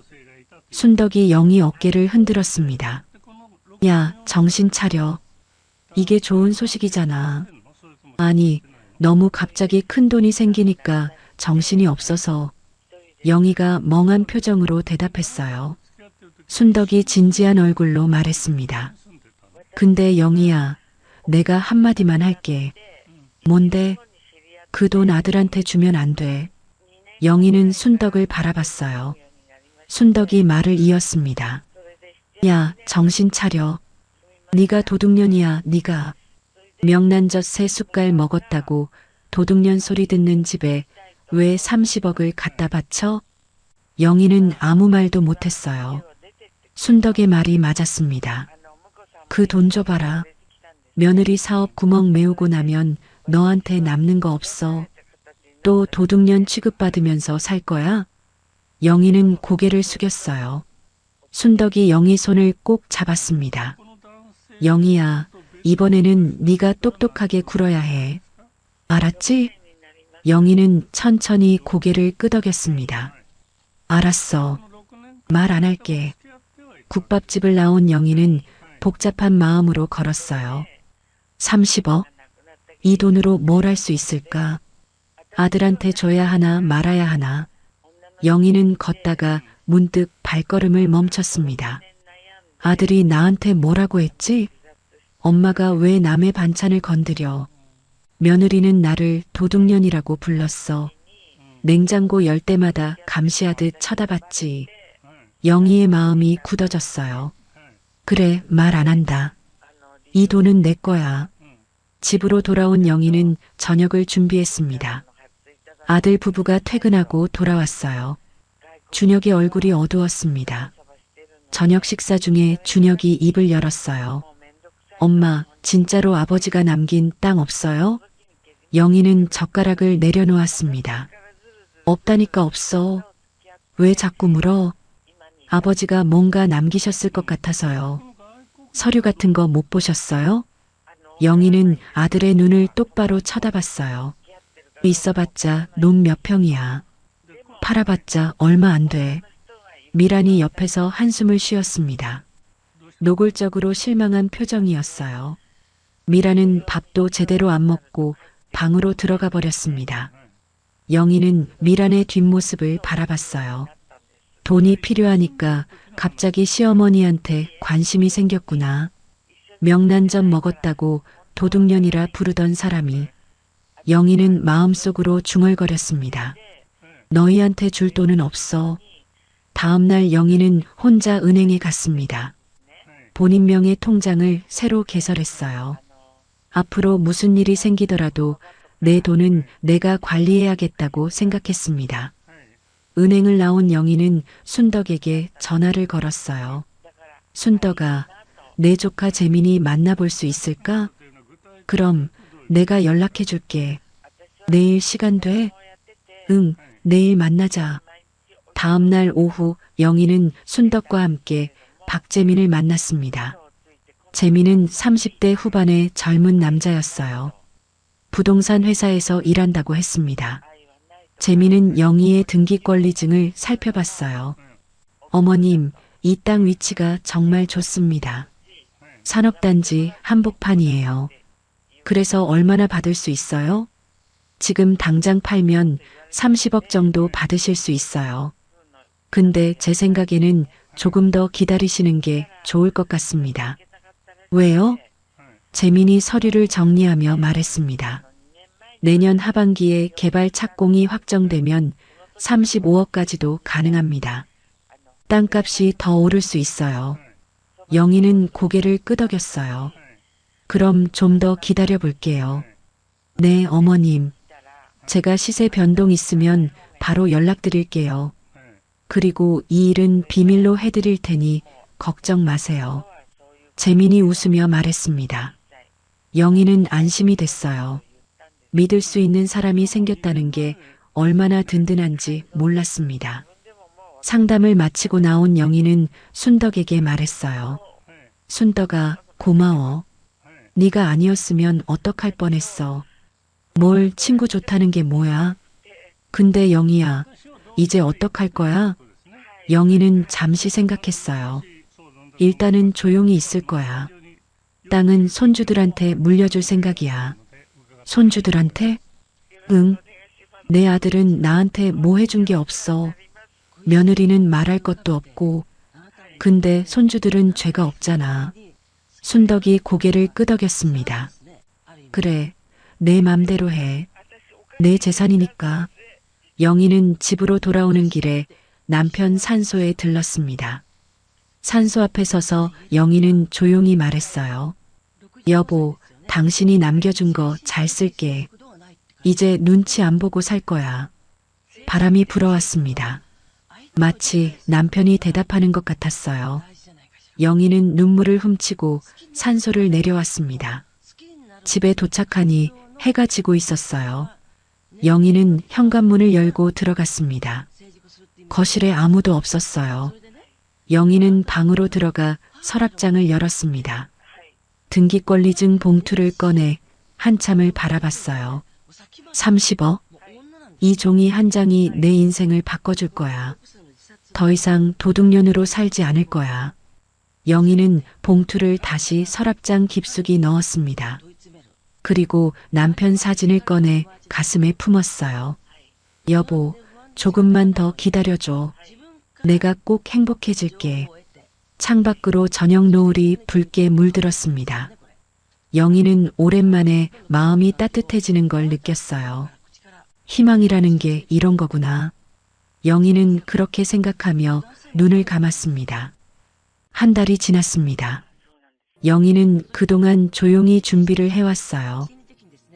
순덕이 영희 어깨를 흔들었습니다. 야, 정신 차려. 이게 좋은 소식이잖아. 아니, 너무 갑자기 큰 돈이 생기니까 정신이 없어서. 영희가 멍한 표정으로 대답했어요. 순덕이 진지한 얼굴로 말했습니다. 근데 영희야, 내가 한마디만 할게. 뭔데? 그 돈 아들한테 주면 안 돼. 영희는 순덕을 바라봤어요. 순덕이 말을 이었습니다. 야, 정신 차려. 네가 도둑년이야, 네가. 명란젓 3숟갈 먹었다고 도둑년 소리 듣는 집에 왜 30억을 갖다 바쳐? 영희는 아무 말도 못했어요. 순덕의 말이 맞았습니다. 그 돈 줘봐라. 며느리 사업 구멍 메우고 나면 너한테 남는 거 없어. 또 도둑년 취급받으면서 살 거야? 영희는 고개를 숙였어요. 순덕이 영희 손을 꼭 잡았습니다. 영희야, 이번에는 네가 똑똑하게 굴어야 해. 알았지? 영희는 천천히 고개를 끄덕였습니다. 알았어. 말 안 할게. 국밥집을 나온 영희는 복잡한 마음으로 걸었어요. 30억? 이 돈으로 뭘 할 수 있을까? 아들한테 줘야 하나 말아야 하나. 영희는 걷다가 문득 발걸음을 멈췄습니다. 아들이 나한테 뭐라고 했지? 엄마가 왜 남의 반찬을 건드려? 며느리는 나를 도둑년이라고 불렀어. 냉장고 열 때마다 감시하듯 쳐다봤지. 영희의 마음이 굳어졌어요. 그래, 말 안 한다. 이 돈은 내 거야. 집으로 돌아온 영희는 저녁을 준비했습니다. 아들 부부가 퇴근하고 돌아왔어요. 준혁의 얼굴이 어두웠습니다. 저녁 식사 중에 준혁이 입을 열었어요. 엄마, 진짜로 아버지가 남긴 땅 없어요? 영희는 젓가락을 내려놓았습니다. 없다니까 없어. 왜 자꾸 물어? 아버지가 뭔가 남기셨을 것 같아서요. 서류 같은 거 못 보셨어요? 영희는 아들의 눈을 똑바로 쳐다봤어요. 있어봤자 논 몇 평이야. 팔아봤자 얼마 안 돼. 미란이 옆에서 한숨을 쉬었습니다. 노골적으로 실망한 표정이었어요. 미란은 밥도 제대로 안 먹고 방으로 들어가 버렸습니다. 영희는 미란의 뒷모습을 바라봤어요. 돈이 필요하니까 갑자기 시어머니한테 관심이 생겼구나. 명란젓 먹었다고 도둑년이라 부르던 사람이. 영희는 마음속으로 중얼거렸습니다. 너희한테 줄 돈은 없어. 다음날 영희는 혼자 은행에 갔습니다. 본인 명의 통장을 새로 개설했어요. 앞으로 무슨 일이 생기더라도 내 돈은 내가 관리해야겠다고 생각했습니다. 은행을 나온 영희는 순덕에게 전화를 걸었어요. 순덕아, 내 조카 재민이 만나볼 수 있을까? 그럼 내가 연락해 줄게. 내일 시간 돼? 응, 내일 만나자. 다음 날 오후 영희는 순덕과 함께 박재민을 만났습니다. 재민은 30대 후반의 젊은 남자였어요. 부동산 회사에서 일한다고 했습니다. 재민은 영희의 등기권리증을 살펴봤어요. 어머님, 이 땅 위치가 정말 좋습니다. 산업단지 한복판이에요. 그래서 얼마나 받을 수 있어요? 지금 당장 팔면 30억 정도 받으실 수 있어요. 근데 제 생각에는 조금 더 기다리시는 게 좋을 것 같습니다. 왜요? 재민이 서류를 정리하며 말했습니다. 내년 하반기에 개발 착공이 확정되면 35억까지도 가능합니다. 땅값이 더 오를 수 있어요. 영희는 고개를 끄덕였어요. 그럼 좀 더 기다려 볼게요. 네, 어머님. 제가 시세 변동 있으면 바로 연락드릴게요. 그리고 이 일은 비밀로 해드릴 테니 걱정 마세요. 재민이 웃으며 말했습니다. 영희는 안심이 됐어요. 믿을 수 있는 사람이 생겼다는 게 얼마나 든든한지 몰랐습니다. 상담을 마치고 나온 영희는 순덕에게 말했어요. 순덕아, 고마워. 네가 아니었으면 어떡할 뻔했어. 뭘 친구 좋다는 게 뭐야? 근데 영희야, 이제 어떡할 거야? 영희는 잠시 생각했어요. 일단은 조용히 있을 거야. 땅은 손주들한테 물려줄 생각이야. 손주들한테? 응. 내 아들은 나한테 뭐 해준 게 없어. 며느리는 말할 것도 없고. 근데 손주들은 죄가 없잖아. 순덕이 고개를 끄덕였습니다. 그래, 내 맘대로 해. 내 재산이니까. 영희는 집으로 돌아오는 길에 남편 산소에 들렀습니다. 산소 앞에 서서 영희는 조용히 말했어요. 여보, 당신이 남겨준 거 잘 쓸게. 이제 눈치 안 보고 살 거야. 바람이 불어왔습니다. 마치 남편이 대답하는 것 같았어요. 영희는 눈물을 훔치고 산소를 내려왔습니다. 집에 도착하니 해가 지고 있었어요. 영희는 현관문을 열고 들어갔습니다. 거실에 아무도 없었어요. 영희는 방으로 들어가 서랍장을 열었습니다. 등기권리증 봉투를 꺼내 한참을 바라봤어요. 30억? 이 종이 한 장이 내 인생을 바꿔줄 거야. 더 이상 도둑년으로 살지 않을 거야. 영희는 봉투를 다시 서랍장 깊숙이 넣었습니다. 그리고 남편 사진을 꺼내 가슴에 품었어요. 여보, 조금만 더 기다려줘. 내가 꼭 행복해질게. 창밖으로 저녁 노을이 붉게 물들었습니다. 영희는 오랜만에 마음이 따뜻해지는 걸 느꼈어요. 희망이라는 게 이런 거구나. 영희는 그렇게 생각하며 눈을 감았습니다. 한 달이 지났습니다. 영희는 그동안 조용히 준비를 해왔어요.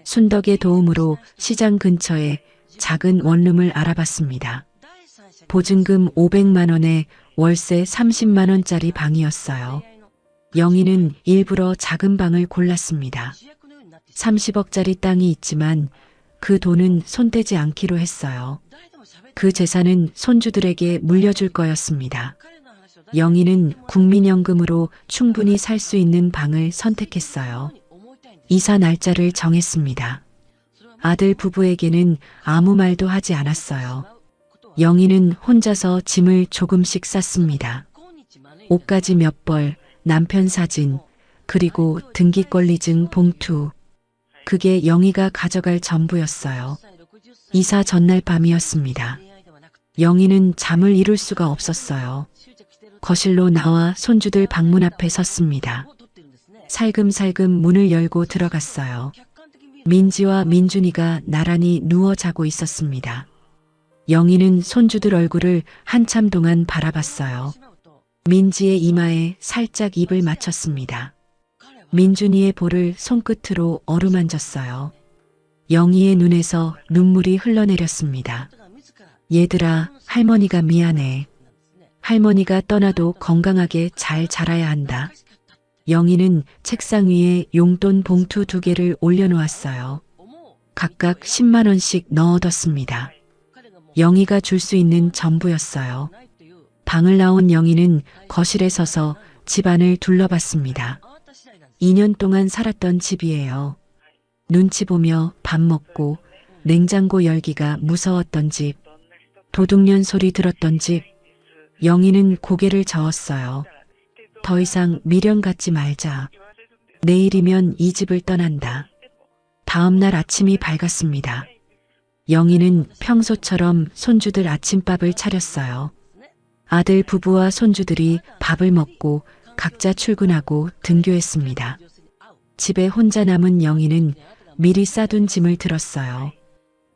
순덕의 도움으로 시장 근처에 작은 원룸을 알아봤습니다. 보증금 500만 원에 월세 30만 원짜리 방이었어요. 영희는 일부러 작은 방을 골랐습니다. 30억짜리 땅이 있지만 그 돈은 손대지 않기로 했어요. 그 재산은 손주들에게 물려줄 거였습니다. 영희는 국민연금으로 충분히 살 수 있는 방을 선택했어요. 이사 날짜를 정했습니다. 아들 부부에게는 아무 말도 하지 않았어요. 영희는 혼자서 짐을 조금씩 쌌습니다. 옷가지 몇 벌, 남편 사진, 그리고 등기권리증 봉투. 그게 영희가 가져갈 전부였어요. 이사 전날 밤이었습니다. 영희는 잠을 이룰 수가 없었어요. 거실로 나와 손주들 방문 앞에 섰습니다. 살금살금 문을 열고 들어갔어요. 민지와 민준이가 나란히 누워 자고 있었습니다. 영희는 손주들 얼굴을 한참 동안 바라봤어요. 민지의 이마에 살짝 입을 맞췄습니다. 민준이의 볼을 손끝으로 어루만졌어요. 영희의 눈에서 눈물이 흘러내렸습니다. 얘들아, 할머니가 미안해. 할머니가 떠나도 건강하게 잘 자라야 한다. 영희는 책상 위에 용돈 봉투 2개를 올려놓았어요. 각각 10만 원씩 넣어뒀습니다. 영희가 줄 수 있는 전부였어요. 방을 나온 영희는 거실에 서서 집안을 둘러봤습니다. 2년 동안 살았던 집이에요. 눈치 보며 밥 먹고 냉장고 열기가 무서웠던 집, 도둑년 소리 들었던 집. 영희는 고개를 저었어요. 더 이상 미련 갖지 말자. 내일이면 이 집을 떠난다. 다음 날 아침이 밝았습니다. 영희는 평소처럼 손주들 아침밥을 차렸어요. 아들 부부와 손주들이 밥을 먹고 각자 출근하고 등교했습니다. 집에 혼자 남은 영희는 미리 싸둔 짐을 들었어요.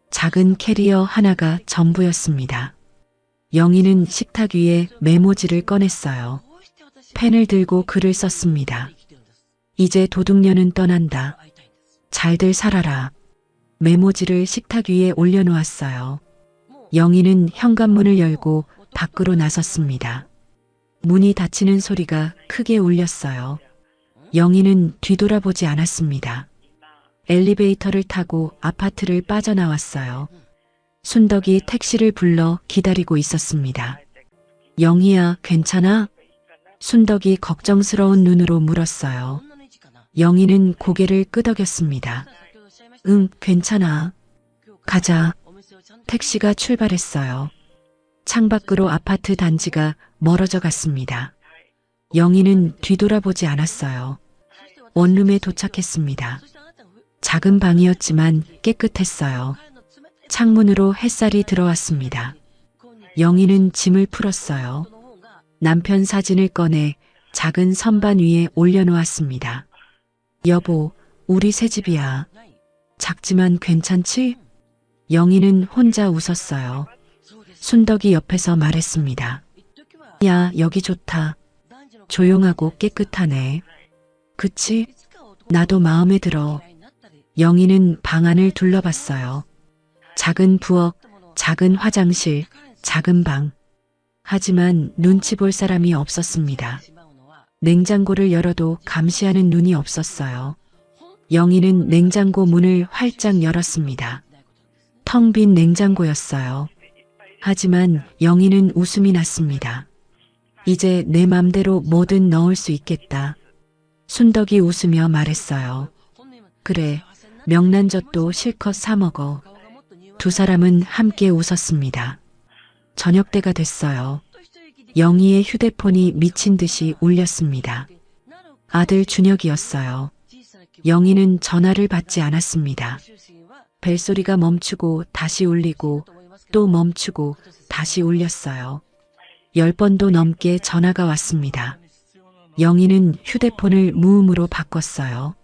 작은 캐리어 하나가 전부였습니다. 영희는 식탁 위에 메모지를 꺼냈어요. 펜을 들고 글을 썼습니다. 이제 도둑년은 떠난다. 잘들 살아라. 메모지를 식탁 위에 올려놓았어요. 영희는 현관문을 열고 밖으로 나섰습니다. 문이 닫히는 소리가 크게 울렸어요. 영희는 뒤돌아보지 않았습니다. 엘리베이터를 타고 아파트를 빠져나왔어요. 순덕이 택시를 불러 기다리고 있었습니다. 영희야, 괜찮아? 순덕이 걱정스러운 눈으로 물었어요. 영희는 고개를 끄덕였습니다. 응, 괜찮아. 가자. 택시가 출발했어요. 창밖으로 아파트 단지가 멀어져 갔습니다. 영희는 뒤돌아보지 않았어요. 원룸에 도착했습니다. 작은 방이었지만 깨끗했어요. 창문으로 햇살이 들어왔습니다. 영희는 짐을 풀었어요. 남편 사진을 꺼내 작은 선반 위에 올려놓았습니다. 여보, 우리 새 집이야. 작지만 괜찮지? 영희는 혼자 웃었어요. 순덕이 옆에서 말했습니다. 야, 여기 좋다. 조용하고 깨끗하네. 그치? 나도 마음에 들어. 영희는 방 안을 둘러봤어요. 작은 부엌, 작은 화장실, 작은 방. 하지만 눈치 볼 사람이 없었습니다. 냉장고를 열어도 감시하는 눈이 없었어요. 영희는 냉장고 문을 활짝 열었습니다. 텅 빈 냉장고였어요. 하지만 영희는 웃음이 났습니다. 이제 내 맘대로 뭐든 넣을 수 있겠다. 순덕이 웃으며 말했어요. 그래, 명란젓도 실컷 사 먹어. 두 사람은 함께 웃었습니다. 저녁 때가 됐어요. 영희의 휴대폰이 미친 듯이 울렸습니다. 아들 준혁이었어요. 영희는 전화를 받지 않았습니다. 벨소리가 멈추고 다시 울리고 또 멈추고 다시 울렸어요. 10번도 넘게 전화가 왔습니다. 영희는 휴대폰을 무음으로 바꿨어요.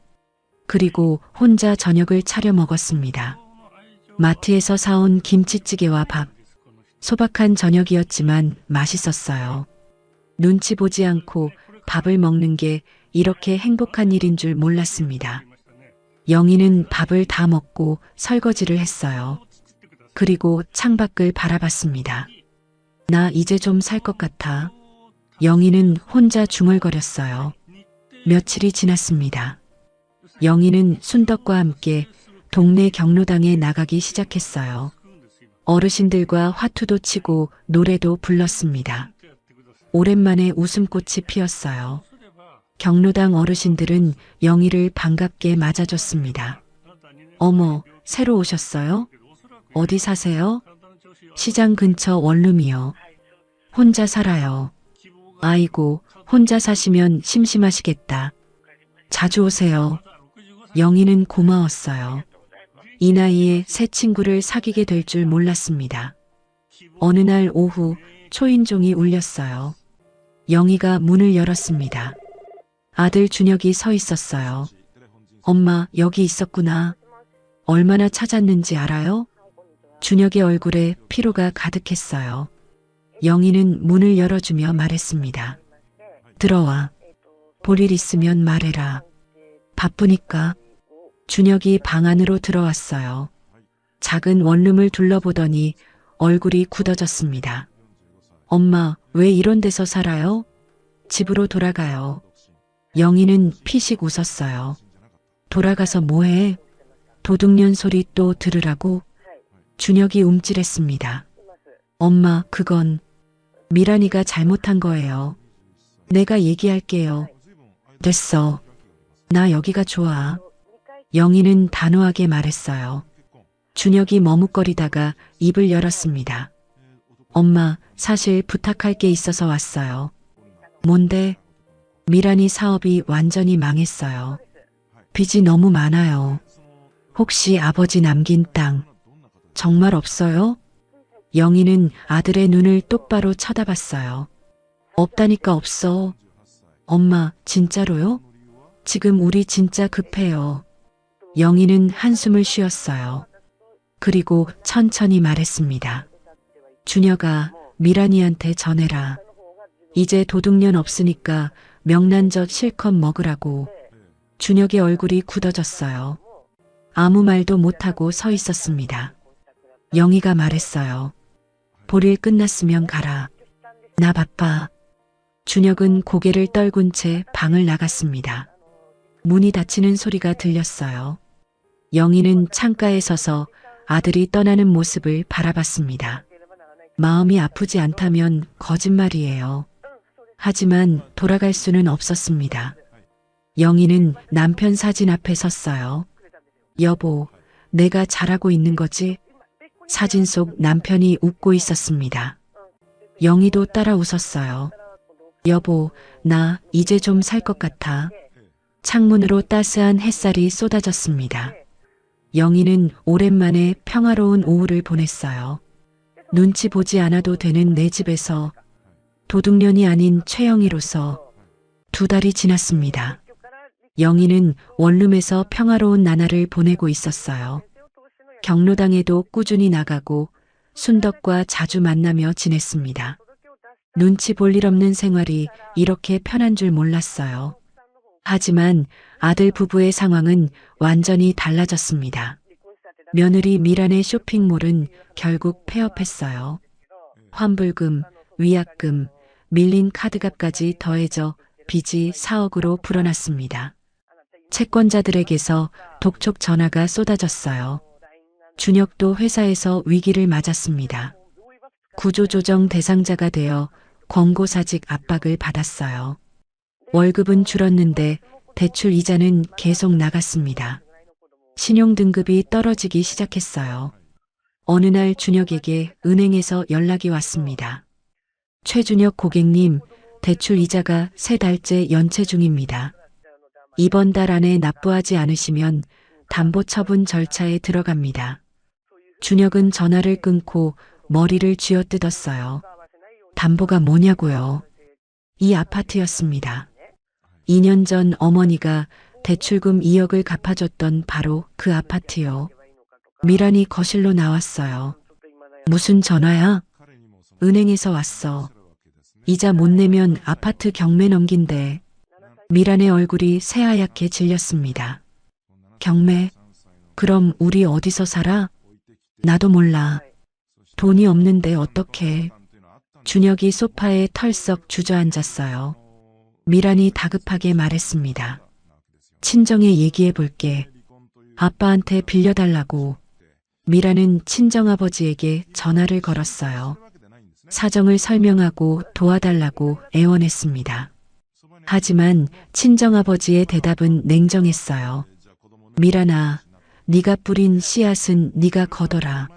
그리고 혼자 저녁을 차려 먹었습니다. 마트에서 사온 김치찌개와 밥. 소박한 저녁이었지만 맛있었어요. 눈치 보지 않고 밥을 먹는 게 이렇게 행복한 일인 줄 몰랐습니다. 영희는 밥을 다 먹고 설거지를 했어요. 그리고 창밖을 바라봤습니다. 나 이제 좀 살 것 같아. 영희는 혼자 중얼거렸어요. 며칠이 지났습니다. 영희는 순덕과 함께 동네 경로당에 나가기 시작했어요. 어르신들과 화투도 치고 노래도 불렀습니다. 오랜만에 웃음꽃이 피었어요. 경로당 어르신들은 영희를 반갑게 맞아줬습니다. 어머, 새로 오셨어요? 어디 사세요? 시장 근처 원룸이요. 혼자 살아요. 아이고, 혼자 사시면 심심하시겠다. 자주 오세요. 영희는 고마웠어요. 이 나이에 새 친구를 사귀게 될 줄 몰랐습니다. 어느 날 오후 초인종이 울렸어요. 영희가 문을 열었습니다. 아들 준혁이 서 있었어요. 엄마, 여기 있었구나. 얼마나 찾았는지 알아요? 준혁의 얼굴에 피로가 가득했어요. 영희는 문을 열어주며 말했습니다. 들어와. 볼 일 있으면 말해라. 바쁘니까. 준혁이 방 안으로 들어왔어요. 작은 원룸을 둘러보더니 얼굴이 굳어졌습니다. 엄마, 왜 이런 데서 살아요? 집으로 돌아가요. 영희는 피식 웃었어요. 돌아가서 뭐해? 도둑년 소리 또 들으라고? 준혁이 움찔했습니다. 엄마, 그건 미란이가 잘못한 거예요. 내가 얘기할게요. 됐어. 나 여기가 좋아. 영희는 단호하게 말했어요. 준혁이 머뭇거리다가 입을 열었습니다. 엄마, 사실 부탁할 게 있어서 왔어요. 뭔데? 미란이 사업이 완전히 망했어요. 빚이 너무 많아요. 혹시 아버지 남긴 땅 정말 없어요? 영희는 아들의 눈을 똑바로 쳐다봤어요. 없다니까 없어. 엄마, 진짜로요? 지금 우리 진짜 급해요. 영희는 한숨을 쉬었어요. 그리고 천천히 말했습니다. 준혁아, 미란이한테 전해라. 이제 도둑년 없으니까 명란젓 실컷 먹으라고. 준혁의 얼굴이 굳어졌어요. 아무 말도 못하고 서 있었습니다. 영희가 말했어요. 볼일 끝났으면 가라. 나 바빠. 준혁은 고개를 떨군 채 방을 나갔습니다. 문이 닫히는 소리가 들렸어요. 영희는 창가에 서서 아들이 떠나는 모습을 바라봤습니다. 마음이 아프지 않다면 거짓말이에요. 하지만 돌아갈 수는 없었습니다. 영희는 남편 사진 앞에 섰어요. 여보, 내가 잘하고 있는 거지? 사진 속 남편이 웃고 있었습니다. 영희도 따라 웃었어요. 여보, 나 이제 좀 살 것 같아. 창문으로 따스한 햇살이 쏟아졌습니다. 영희는 오랜만에 평화로운 오후를 보냈어요. 눈치 보지 않아도 되는 내 집에서 도둑년이 아닌 최영희로서 2달이 지났습니다. 영희는 원룸에서 평화로운 나날을 보내고 있었어요. 경로당에도 꾸준히 나가고 순덕과 자주 만나며 지냈습니다. 눈치 볼 일 없는 생활이 이렇게 편한 줄 몰랐어요. 하지만 아들 부부의 상황은 완전히 달라졌습니다. 며느리 미란의 쇼핑몰은 결국 폐업했어요. 환불금, 위약금, 밀린 카드값까지 더해져 빚이 4억으로 불어났습니다. 채권자들에게서 독촉 전화가 쏟아졌어요. 준혁도 회사에서 위기를 맞았습니다. 구조조정 대상자가 되어 권고사직 압박을 받았어요. 월급은 줄었는데 대출 이자는 계속 나갔습니다. 신용등급이 떨어지기 시작했어요. 어느 날 준혁에게 은행에서 연락이 왔습니다. 최준혁 고객님, 대출 이자가 3달째 연체 중입니다. 이번 달 안에 납부하지 않으시면 담보 처분 절차에 들어갑니다. 준혁은 전화를 끊고 머리를 쥐어뜯었어요. 담보가 뭐냐고요? 이 아파트였습니다. 2년 전 어머니가 대출금 2억을 갚아줬던 바로 그 아파트요. 미란이 거실로 나왔어요. 무슨 전화야? 은행에서 왔어. 이자 못 내면 아파트 경매 넘긴대. 미란의 얼굴이 새하얗게 질렸습니다. 경매? 그럼 우리 어디서 살아? 나도 몰라. 돈이 없는데 어떡해. 준혁이 소파에 털썩 주저앉았어요. 미란이 다급하게 말했습니다. 친정에 얘기해 볼게. 아빠한테 빌려달라고. 미란은 친정아버지에게 전화를 걸었어요. 사정을 설명하고 도와달라고 애원했습니다. 하지만 친정아버지의 대답은 냉정했어요. 미란아, 네가 뿌린 씨앗은 네가 거둬라.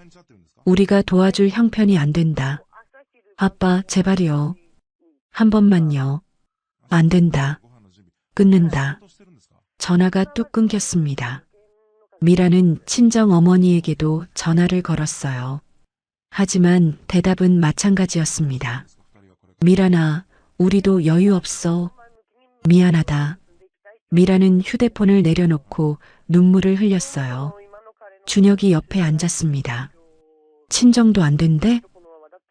우리가 도와줄 형편이 안 된다. 아빠, 제발요. 한 번만요. 안 된다. 끊는다. 전화가 뚝 끊겼습니다. 미라는 친정 어머니에게도 전화를 걸었어요. 하지만 대답은 마찬가지였습니다. 미란아, 우리도 여유 없어. 미안하다. 미라는 휴대폰을 내려놓고 눈물을 흘렸어요. 준혁이 옆에 앉았습니다. 친정도 안 된대?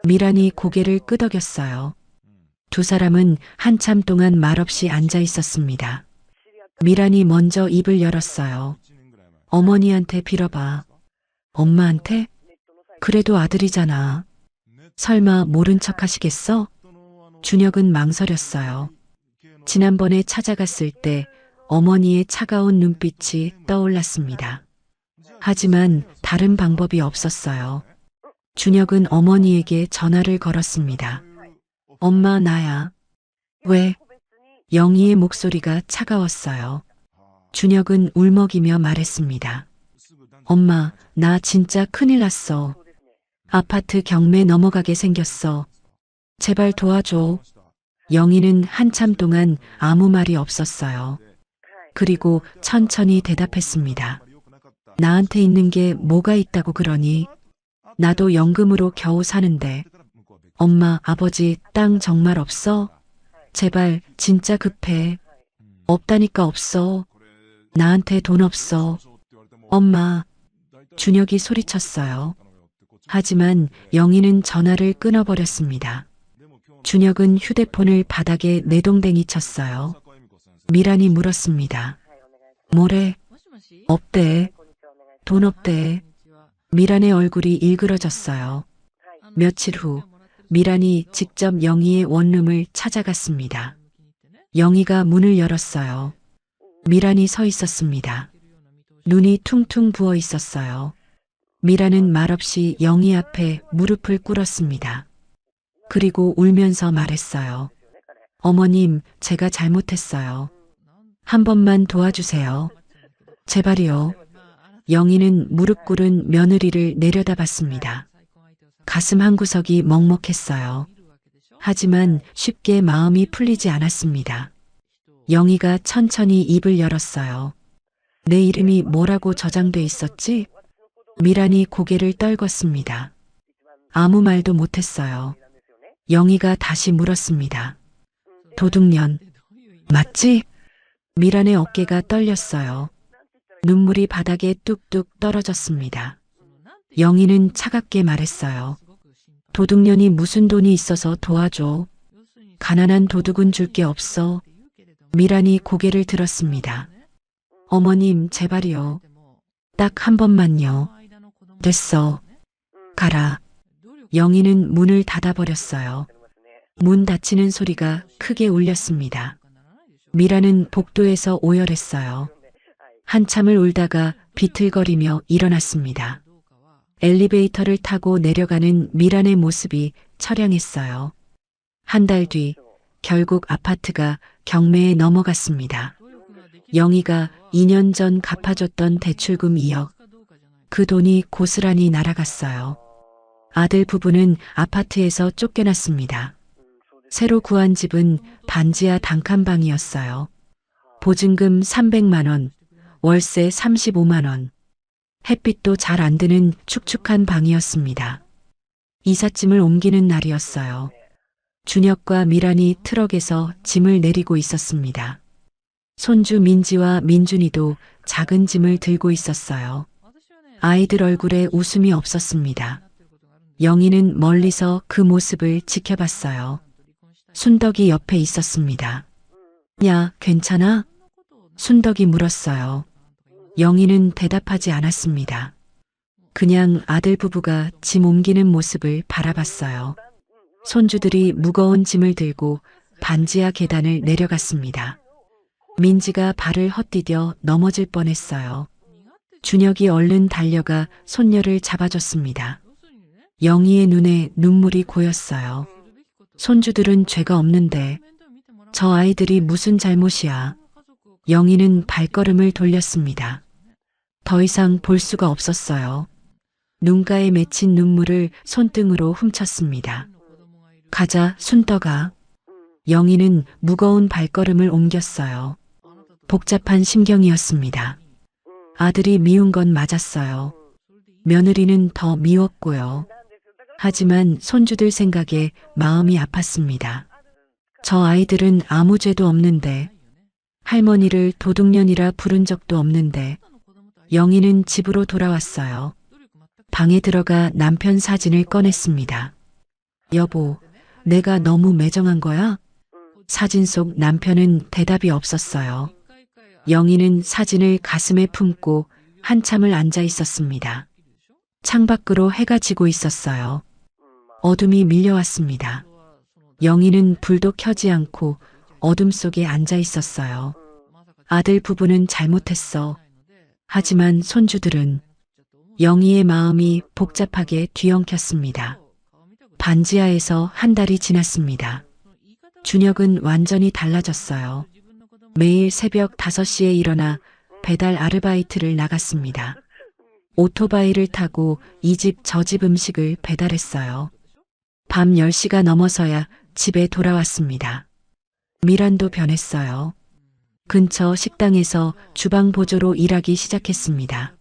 미란이 고개를 끄덕였어요. 두 사람은 한참 동안 말없이 앉아 있었습니다. 미란이 먼저 입을 열었어요. 어머니한테 빌어봐. 엄마한테? 그래도 아들이잖아. 설마 모른 척 하시겠어? 준혁은 망설였어요. 지난번에 찾아갔을 때 어머니의 차가운 눈빛이 떠올랐습니다. 하지만 다른 방법이 없었어요. 준혁은 어머니에게 전화를 걸었습니다. 엄마, 나야. 왜? 영희의 목소리가 차가웠어요. 준혁은 울먹이며 말했습니다. 엄마, 나 진짜 큰일 났어. 아파트 경매 넘어가게 생겼어. 제발 도와줘. 영희는 한참 동안 아무 말이 없었어요. 그리고 천천히 대답했습니다. 나한테 있는 게 뭐가 있다고 그러니? 나도 연금으로 겨우 사는데. 엄마, 아버지, 땅 정말 없어? 제발, 진짜 급해. 없다니까 없어. 나한테 돈 없어. 엄마, 준혁이 소리쳤어요. 하지만 영희는 전화를 끊어버렸습니다. 준혁은 휴대폰을 바닥에 내동댕이 쳤어요. 미란이 물었습니다. 뭐래? 없대. 돈 없대. 미란의 얼굴이 일그러졌어요. 며칠 후 미란이 직접 영희의 원룸을 찾아갔습니다. 영희가 문을 열었어요. 미란이 서 있었습니다. 눈이 퉁퉁 부어 있었어요. 미란은 말없이 영희 앞에 무릎을 꿇었습니다. 그리고 울면서 말했어요. 어머님, 제가 잘못했어요. 한 번만 도와주세요. 제발이요. 영희는 무릎 꿇은 며느리를 내려다봤습니다. 가슴 한구석이 먹먹했어요. 하지만 쉽게 마음이 풀리지 않았습니다. 영희가 천천히 입을 열었어요. 내 이름이 뭐라고 저장돼 있었지? 미란이 고개를 떨궜습니다. 아무 말도 못했어요. 영희가 다시 물었습니다. 도둑년, 맞지? 미란의 어깨가 떨렸어요. 눈물이 바닥에 뚝뚝 떨어졌습니다. 영희는 차갑게 말했어요. 도둑년이 무슨 돈이 있어서 도와줘. 가난한 도둑은 줄 게 없어. 미란이 고개를 들었습니다. 어머님, 제발이요. 딱 한 번만요. 됐어. 가라. 영희는 문을 닫아버렸어요. 문 닫히는 소리가 크게 울렸습니다. 미란은 복도에서 오열했어요. 한참을 울다가 비틀거리며 일어났습니다. 엘리베이터를 타고 내려가는 미란의 모습이 처량했어요. 한 달 뒤 결국 아파트가 경매에 넘어갔습니다. 영희가 2년 전 갚아줬던 대출금 2억. 그 돈이 고스란히 날아갔어요. 아들 부부는 아파트에서 쫓겨났습니다. 새로 구한 집은 반지하 단칸방이었어요. 보증금 300만 원, 월세 35만 원. 햇빛도 잘 안 드는 축축한 방이었습니다. 이삿짐을 옮기는 날이었어요. 준혁과 미란이 트럭에서 짐을 내리고 있었습니다. 손주 민지와 민준이도 작은 짐을 들고 있었어요. 아이들 얼굴에 웃음이 없었습니다. 영희는 멀리서 그 모습을 지켜봤어요. 순덕이 옆에 있었습니다. 야, 괜찮아? 순덕이 물었어요. 영희는 대답하지 않았습니다. 그냥 아들 부부가 짐 옮기는 모습을 바라봤어요. 손주들이 무거운 짐을 들고 반지하 계단을 내려갔습니다. 민지가 발을 헛디뎌 넘어질 뻔했어요. 준혁이 얼른 달려가 손녀를 잡아줬습니다. 영희의 눈에 눈물이 고였어요. 손주들은 죄가 없는데 저 아이들이 무슨 잘못이야. 영희는 발걸음을 돌렸습니다. 더 이상 볼 수가 없었어요. 눈가에 맺힌 눈물을 손등으로 훔쳤습니다. 가자, 순덕아. 영희는 무거운 발걸음을 옮겼어요. 복잡한 심경이었습니다. 아들이 미운 건 맞았어요. 며느리는 더 미웠고요. 하지만 손주들 생각에 마음이 아팠습니다. 저 아이들은 아무 죄도 없는데, 할머니를 도둑년이라 부른 적도 없는데, 영희는 집으로 돌아왔어요. 방에 들어가 남편 사진을 꺼냈습니다. 여보, 내가 너무 매정한 거야? 사진 속 남편은 대답이 없었어요. 영희는 사진을 가슴에 품고 한참을 앉아 있었습니다. 창밖으로 해가 지고 있었어요. 어둠이 밀려왔습니다. 영희는 불도 켜지 않고 어둠 속에 앉아 있었어요. 아들 부부는 잘못했어. 하지만 손주들은 영희의 마음이 복잡하게 뒤엉켰습니다. 반지하에서 한 달이 지났습니다. 준혁은 완전히 달라졌어요. 매일 새벽 5시에 일어나 배달 아르바이트를 나갔습니다. 오토바이를 타고 이 집 저 집 음식을 배달했어요. 밤 10시가 넘어서야 집에 돌아왔습니다. 미란도 변했어요. 근처 식당에서 주방 보조로 일하기 시작했습니다.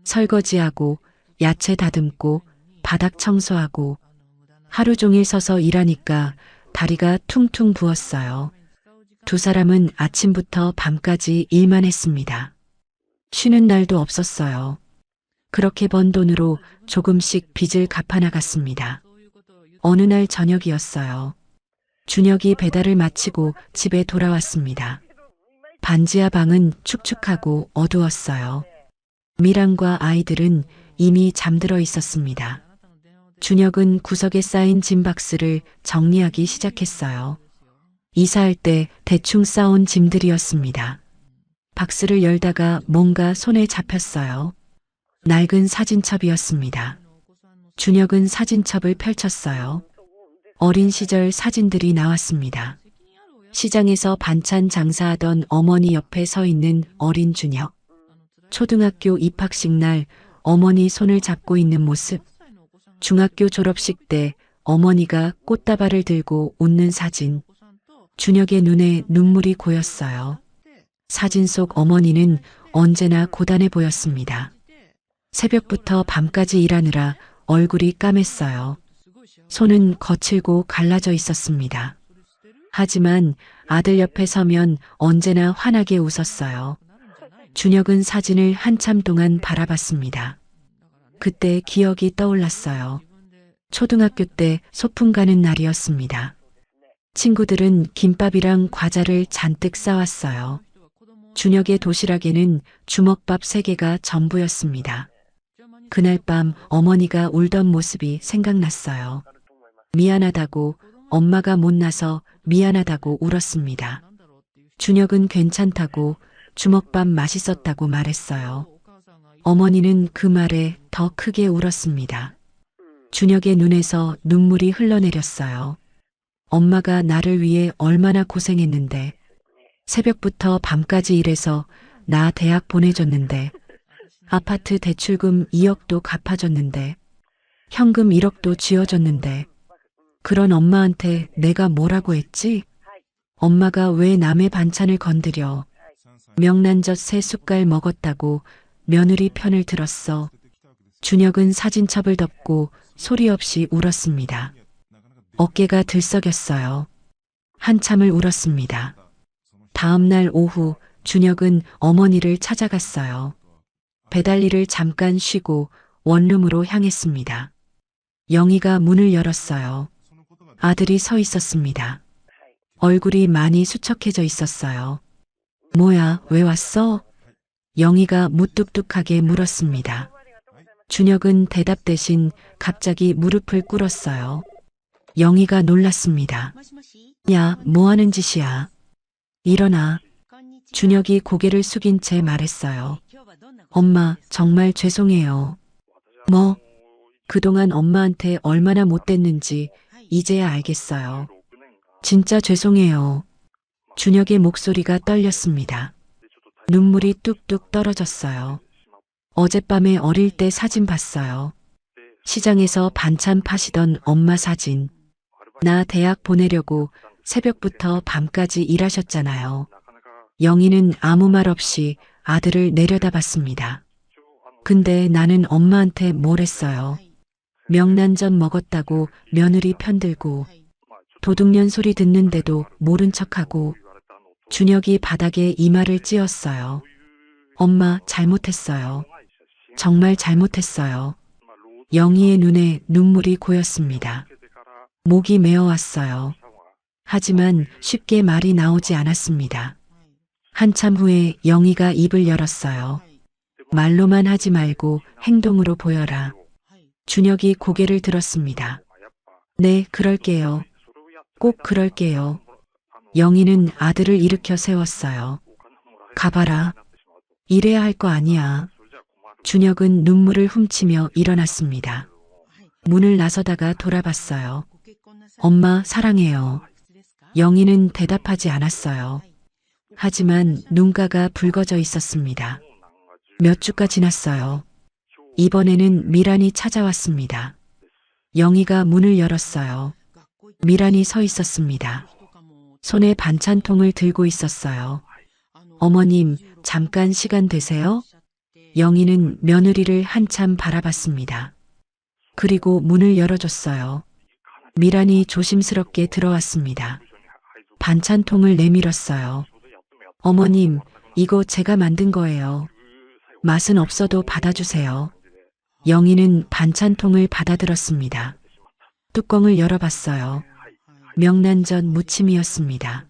설거지하고 야채 다듬고 바닥 청소하고 하루 종일 서서 일하니까 다리가 퉁퉁 부었어요. 두 사람은 아침부터 밤까지 일만 했습니다. 쉬는 날도 없었어요. 그렇게 번 돈으로 조금씩 빚을 갚아나갔습니다. 어느 날 저녁이었어요. 준혁이 배달을 마치고 집에 돌아왔습니다. 반지하 방은 축축하고 어두웠어요. 미란과 아이들은 이미 잠들어 있었습니다. 준혁은 구석에 쌓인 짐 박스를 정리하기 시작했어요. 이사할 때 대충 쌓은 짐들이었습니다. 박스를 열다가 뭔가 손에 잡혔어요. 낡은 사진첩이었습니다. 준혁은 사진첩을 펼쳤어요. 어린 시절 사진들이 나왔습니다. 시장에서 반찬 장사하던 어머니 옆에 서 있는 어린 준혁. 초등학교 입학식 날 어머니 손을 잡고 있는 모습. 중학교 졸업식 때 어머니가 꽃다발을 들고 웃는 사진. 준혁의 눈에 눈물이 고였어요. 사진 속 어머니는 언제나 고단해 보였습니다. 새벽부터 밤까지 일하느라 얼굴이 까맸어요. 손은 거칠고 갈라져 있었습니다. 하지만 아들 옆에 서면 언제나 환하게 웃었어요. 준혁은 사진을 한참 동안 바라봤습니다. 그때 기억이 떠올랐어요. 초등학교 때 소풍 가는 날이었습니다. 친구들은 김밥이랑 과자를 잔뜩 싸왔어요. 준혁의 도시락에는 주먹밥 3개가 전부였습니다. 그날 밤 어머니가 울던 모습이 생각났어요. 미안하다고, 엄마가 못나서 미안하다고 울었습니다. 준혁은 괜찮다고, 주먹밥 맛있었다고 말했어요. 어머니는 그 말에 더 크게 울었습니다. 준혁의 눈에서 눈물이 흘러내렸어요. 엄마가 나를 위해 얼마나 고생했는데, 새벽부터 밤까지 일해서 나 대학 보내줬는데, 아파트 대출금 2억도 갚아줬는데, 현금 1억도 쥐어줬는데, 그런 엄마한테 내가 뭐라고 했지? 엄마가 왜 남의 반찬을 건드려? 명란젓 3숟갈 먹었다고 며느리 편을 들었어. 준혁은 사진첩을 덮고 소리 없이 울었습니다. 어깨가 들썩였어요. 한참을 울었습니다. 다음 날 오후 준혁은 어머니를 찾아갔어요. 배달 일을 잠깐 쉬고 원룸으로 향했습니다. 영희가 문을 열었어요. 아들이 서 있었습니다. 얼굴이 많이 수척해져 있었어요. 뭐야, 왜 왔어? 영희가 무뚝뚝하게 물었습니다. 준혁은 대답 대신 갑자기 무릎을 꿇었어요. 영희가 놀랐습니다. 야, 뭐 하는 짓이야? 일어나. 준혁이 고개를 숙인 채 말했어요. 엄마, 정말 죄송해요. 뭐? 그동안 엄마한테 얼마나 못됐는지 이제야 알겠어요. 진짜 죄송해요. 준혁의 목소리가 떨렸습니다. 눈물이 뚝뚝 떨어졌어요. 어젯밤에 어릴 때 사진 봤어요. 시장에서 반찬 파시던 엄마 사진. 나 대학 보내려고 새벽부터 밤까지 일하셨잖아요. 영희는 아무 말 없이 아들을 내려다봤습니다. 근데 나는 엄마한테 뭘 했어요. 명란젓 먹었다고 며느리 편들고 도둑년 소리 듣는데도 모른 척하고 준혁이 바닥에 이마를 찧었어요. 엄마, 잘못했어요. 정말 잘못했어요. 영희의 눈에 눈물이 고였습니다. 목이 메어왔어요. 하지만 쉽게 말이 나오지 않았습니다. 한참 후에 영희가 입을 열었어요. 말로만 하지 말고 행동으로 보여라. 준혁이 고개를 들었습니다. 네, 그럴게요. 꼭 그럴게요. 영희는 아들을 일으켜 세웠어요. 가봐라. 이래야 할 거 아니야. 준혁은 눈물을 훔치며 일어났습니다. 문을 나서다가 돌아봤어요. 엄마, 사랑해요. 영희는 대답하지 않았어요. 하지만 눈가가 붉어져 있었습니다. 몇 주가 지났어요. 이번에는 미란이 찾아왔습니다. 영희가 문을 열었어요. 미란이 서 있었습니다. 손에 반찬통을 들고 있었어요. 어머님, 잠깐 시간 되세요? 영희는 며느리를 한참 바라봤습니다. 그리고 문을 열어줬어요. 미란이 조심스럽게 들어왔습니다. 반찬통을 내밀었어요. 어머님, 이거 제가 만든 거예요. 맛은 없어도 받아주세요. 영희는 반찬통을 받아들었습니다. 뚜껑을 열어봤어요. 명란젓 무침이었습니다.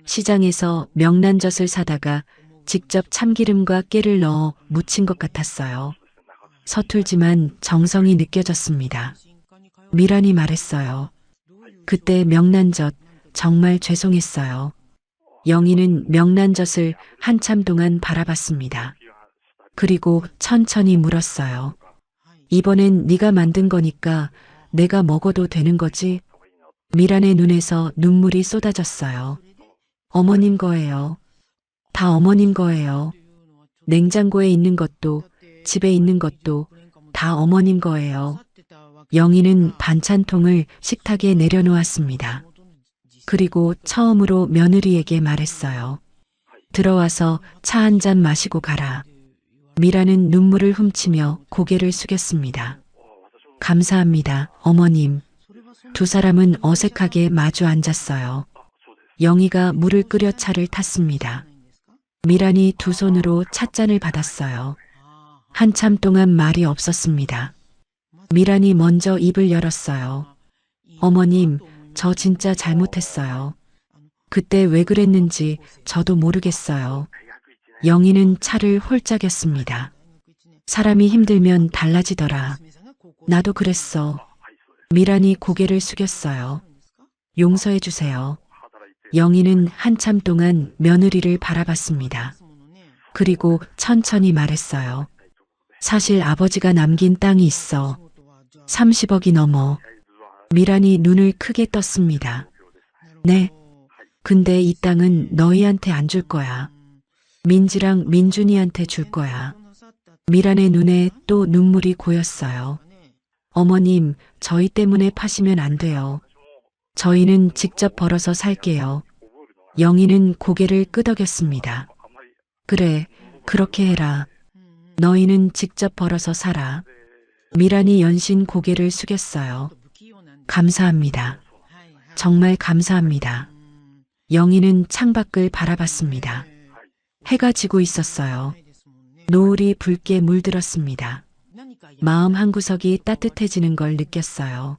시장에서 명란젓을 사다가 직접 참기름과 깨를 넣어 무친 것 같았어요. 서툴지만 정성이 느껴졌습니다. 미란이 말했어요. 그때 명란젓 정말 죄송했어요. 영희는 명란젓을 한참 동안 바라봤습니다. 그리고 천천히 물었어요. 이번엔 네가 만든 거니까 내가 먹어도 되는 거지? 미란의 눈에서 눈물이 쏟아졌어요. 어머님 거예요. 다 어머님 거예요. 냉장고에 있는 것도 집에 있는 것도 다 어머님 거예요. 영희는 반찬통을 식탁에 내려놓았습니다. 그리고 처음으로 며느리에게 말했어요. 들어와서 차 한 잔 마시고 가라. 미라는 눈물을 훔치며 고개를 숙였습니다. 감사합니다, 어머님. 두 사람은 어색하게 마주 앉았어요. 영희가 물을 끓여 차를 탔습니다. 미란이 두 손으로 찻잔을 받았어요. 한참 동안 말이 없었습니다. 미란이 먼저 입을 열었어요. 어머님, 저 진짜 잘못했어요. 그때 왜 그랬는지 저도 모르겠어요. 영희는 차를 홀짝였습니다. 사람이 힘들면 달라지더라. 나도 그랬어. 미란이 고개를 숙였어요. 용서해 주세요. 영희는 한참 동안 며느리를 바라봤습니다. 그리고 천천히 말했어요. 사실 아버지가 남긴 땅이 있어. 30억이 넘어. 미란이 눈을 크게 떴습니다. 네. 근데 이 땅은 너희한테 안 줄 거야. 민지랑 민준이한테 줄 거야. 미란의 눈에 또 눈물이 고였어요. 어머님, 저희 때문에 파시면 안 돼요. 저희는 직접 벌어서 살게요. 영희는 고개를 끄덕였습니다. 그래, 그렇게 해라. 너희는 직접 벌어서 살아. 미란이 연신 고개를 숙였어요. 감사합니다. 정말 감사합니다. 영희는 창밖을 바라봤습니다. 해가 지고 있었어요. 노을이 붉게 물들었습니다. 마음 한구석이 따뜻해지는 걸 느꼈어요.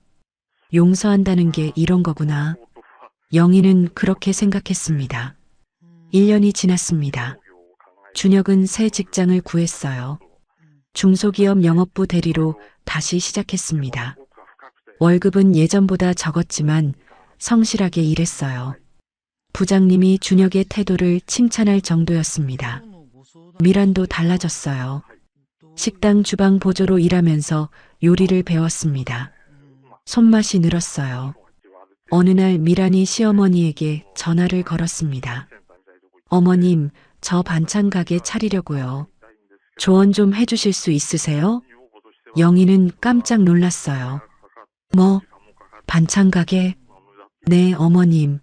용서한다는 게 이런 거구나. 영희는 그렇게 생각했습니다. 1년이 지났습니다. 준혁은 새 직장을 구했어요. 중소기업 영업부 대리로 다시 시작했습니다. 월급은 예전보다 적었지만 성실하게 일했어요. 부장님이 준혁의 태도를 칭찬할 정도였습니다. 미란도 달라졌어요. 식당 주방 보조로 일하면서 요리를 배웠습니다. 손맛이 늘었어요. 어느 날 미란이 시어머니에게 전화를 걸었습니다. 어머님, 저 반찬 가게 차리려고요. 조언 좀 해주실 수 있으세요? 영희는 깜짝 놀랐어요. 뭐, 반찬 가게? 네, 어머님.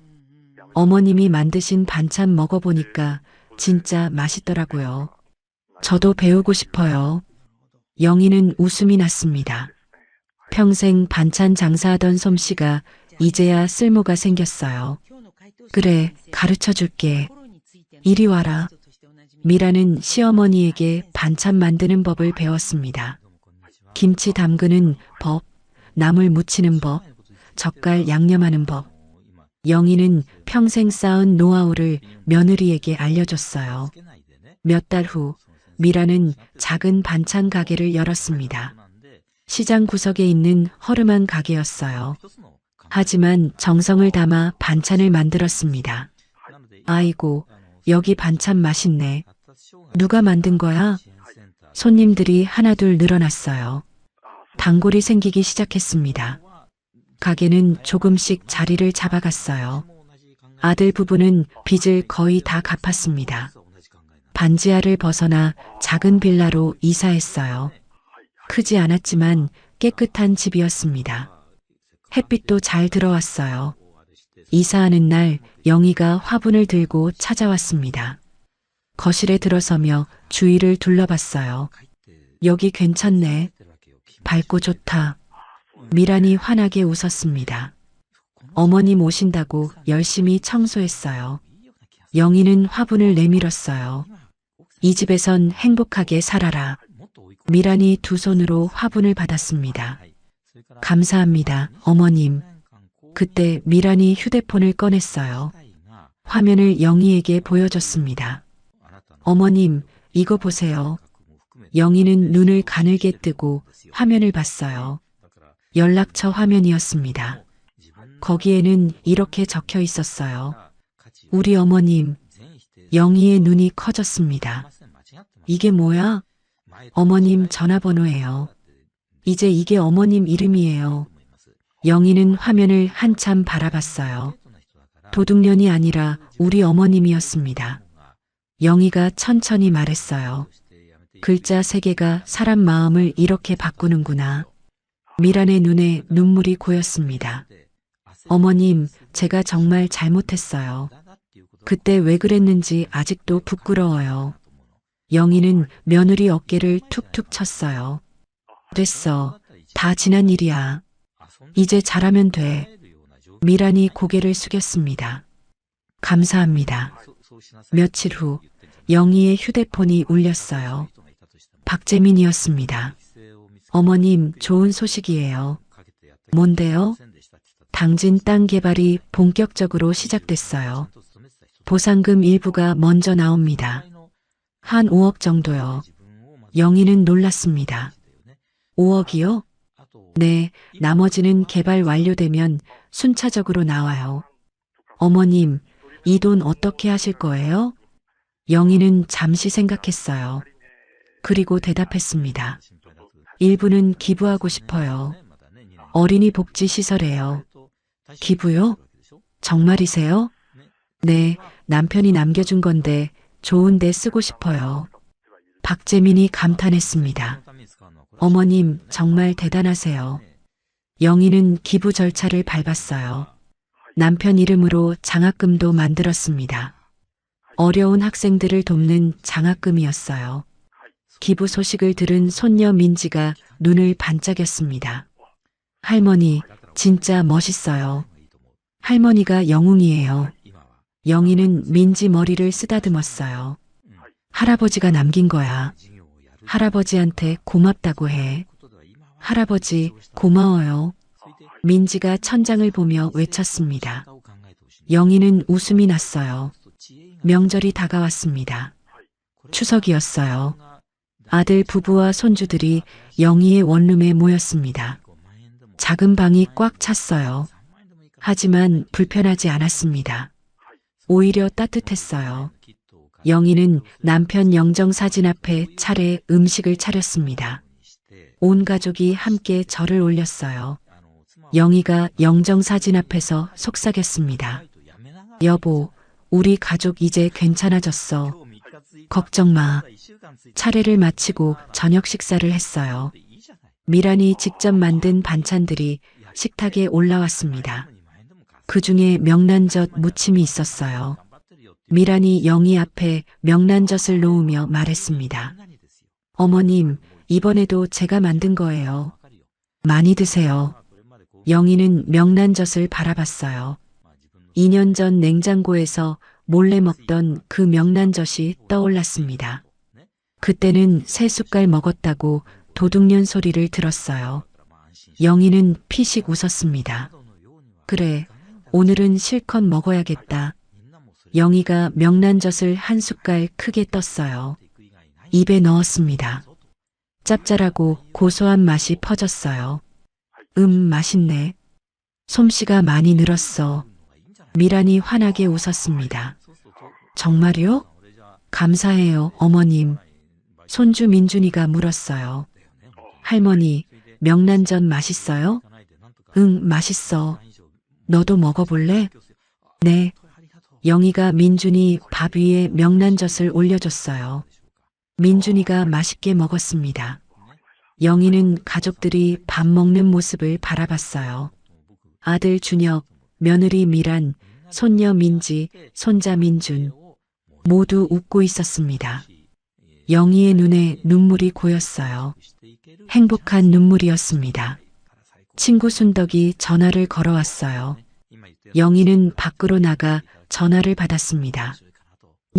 어머님이 만드신 반찬 먹어보니까 진짜 맛있더라고요. 저도 배우고 싶어요. 영희는 웃음이 났습니다. 평생 반찬 장사하던 솜씨가 이제야 쓸모가 생겼어요. 그래, 가르쳐 줄게. 이리 와라. 미라는 시어머니에게 반찬 만드는 법을 배웠습니다. 김치 담그는 법, 나물 무치는 법, 젓갈 양념하는 법. 영희는 평생 쌓은 노하우를 며느리에게 알려줬어요. 몇 달 후, 미라는 작은 반찬 가게를 열었습니다. 시장 구석에 있는 허름한 가게였어요. 하지만 정성을 담아 반찬을 만들었습니다. 아이고, 여기 반찬 맛있네. 누가 만든 거야? 손님들이 하나둘 늘어났어요. 단골이 생기기 시작했습니다. 가게는 조금씩 자리를 잡아갔어요. 아들 부부는 빚을 거의 다 갚았습니다. 반지하를 벗어나 작은 빌라로 이사했어요. 크지 않았지만 깨끗한 집이었습니다. 햇빛도 잘 들어왔어요. 이사하는 날 영희가 화분을 들고 찾아왔습니다. 거실에 들어서며 주위를 둘러봤어요. 여기 괜찮네. 밝고 좋다. 미란이 환하게 웃었습니다. 어머님 오신다고 열심히 청소했어요. 영희는 화분을 내밀었어요. 이 집에선 행복하게 살아라. 미란이 두 손으로 화분을 받았습니다. 감사합니다, 어머님. 그때 미란이 휴대폰을 꺼냈어요. 화면을 영희에게 보여줬습니다. 어머님, 이거 보세요. 영희는 눈을 가늘게 뜨고 화면을 봤어요. 연락처 화면이었습니다. 거기에는 이렇게 적혀 있었어요. 우리 어머님. 영희의 눈이 커졌습니다. 이게 뭐야? 어머님 전화번호예요. 이제 이게 어머님 이름이에요. 영희는 화면을 한참 바라봤어요. 도둑년이 아니라 우리 어머님이었습니다. 영희가 천천히 말했어요. 글자 3개가 사람 마음을 이렇게 바꾸는구나. 미란의 눈에 눈물이 고였습니다. 어머님, 제가 정말 잘못했어요. 그때 왜 그랬는지 아직도 부끄러워요. 영희는 며느리 어깨를 툭툭 쳤어요. 됐어. 다 지난 일이야. 이제 잘하면 돼. 미란이 고개를 숙였습니다. 감사합니다. 며칠 후 영희의 휴대폰이 울렸어요. 박재민이었습니다. 어머님, 좋은 소식이에요. 뭔데요? 당진 땅 개발이 본격적으로 시작됐어요. 보상금 일부가 먼저 나옵니다. 한 5억 정도요. 영희는 놀랐습니다. 5억이요? 네, 나머지는 개발 완료되면 순차적으로 나와요. 어머님, 이 돈 어떻게 하실 거예요? 영희는 잠시 생각했어요. 그리고 대답했습니다. 일부는 기부하고 싶어요. 어린이 복지 시설에요. 기부요? 정말이세요? 네, 남편이 남겨준 건데 좋은 데 쓰고 싶어요. 박재민이 감탄했습니다. 어머님, 정말 대단하세요. 영희는 기부 절차를 밟았어요. 남편 이름으로 장학금도 만들었습니다. 어려운 학생들을 돕는 장학금이었어요. 기부 소식을 들은 손녀 민지가 눈을 반짝였습니다. 할머니, 진짜 멋있어요. 할머니가 영웅이에요. 영희는 민지 머리를 쓰다듬었어요. 할아버지가 남긴 거야. 할아버지한테 고맙다고 해. 할아버지, 고마워요. 민지가 천장을 보며 외쳤습니다. 영희는 웃음이 났어요. 명절이 다가왔습니다. 추석이었어요. 아들 부부와 손주들이 영희의 원룸에 모였습니다. 작은 방이 꽉 찼어요. 하지만 불편하지 않았습니다. 오히려 따뜻했어요. 영희는 남편 영정사진 앞에 차례 음식을 차렸습니다. 온 가족이 함께 절을 올렸어요. 영희가 영정사진 앞에서 속삭였습니다. 여보, 우리 가족 이제 괜찮아졌어. 걱정 마. 차례를 마치고 저녁 식사를 했어요. 미란이 직접 만든 반찬들이 식탁에 올라왔습니다. 그 중에 명란젓 무침이 있었어요. 미란이 영희 앞에 명란젓을 놓으며 말했습니다. 어머님, 이번에도 제가 만든 거예요. 많이 드세요. 영희는 명란젓을 바라봤어요. 2년 전 냉장고에서 몰래 먹던 그 명란젓이 떠올랐습니다. 그때는 3숟갈 먹었다고 도둑년 소리를 들었어요. 영희는 피식 웃었습니다. 그래, 오늘은 실컷 먹어야겠다. 영희가 명란젓을 한 숟갈 크게 떴어요. 입에 넣었습니다. 짭짤하고 고소한 맛이 퍼졌어요. 맛있네. 솜씨가 많이 늘었어. 미란이 환하게 웃었습니다. 정말요? 감사해요, 어머님. 손주 민준이가 물었어요. 할머니, 명란젓 맛있어요? 응, 맛있어. 너도 먹어볼래? 네. 영희가 민준이 밥 위에 명란젓을 올려줬어요. 민준이가 맛있게 먹었습니다. 영희는 가족들이 밥 먹는 모습을 바라봤어요. 아들 준혁, 며느리 미란, 손녀 민지, 손자 민준 모두 웃고 있었습니다. 영희의 눈에 눈물이 고였어요. 행복한 눈물이었습니다. 친구 순덕이 전화를 걸어왔어요. 영희는 밖으로 나가 전화를 받았습니다.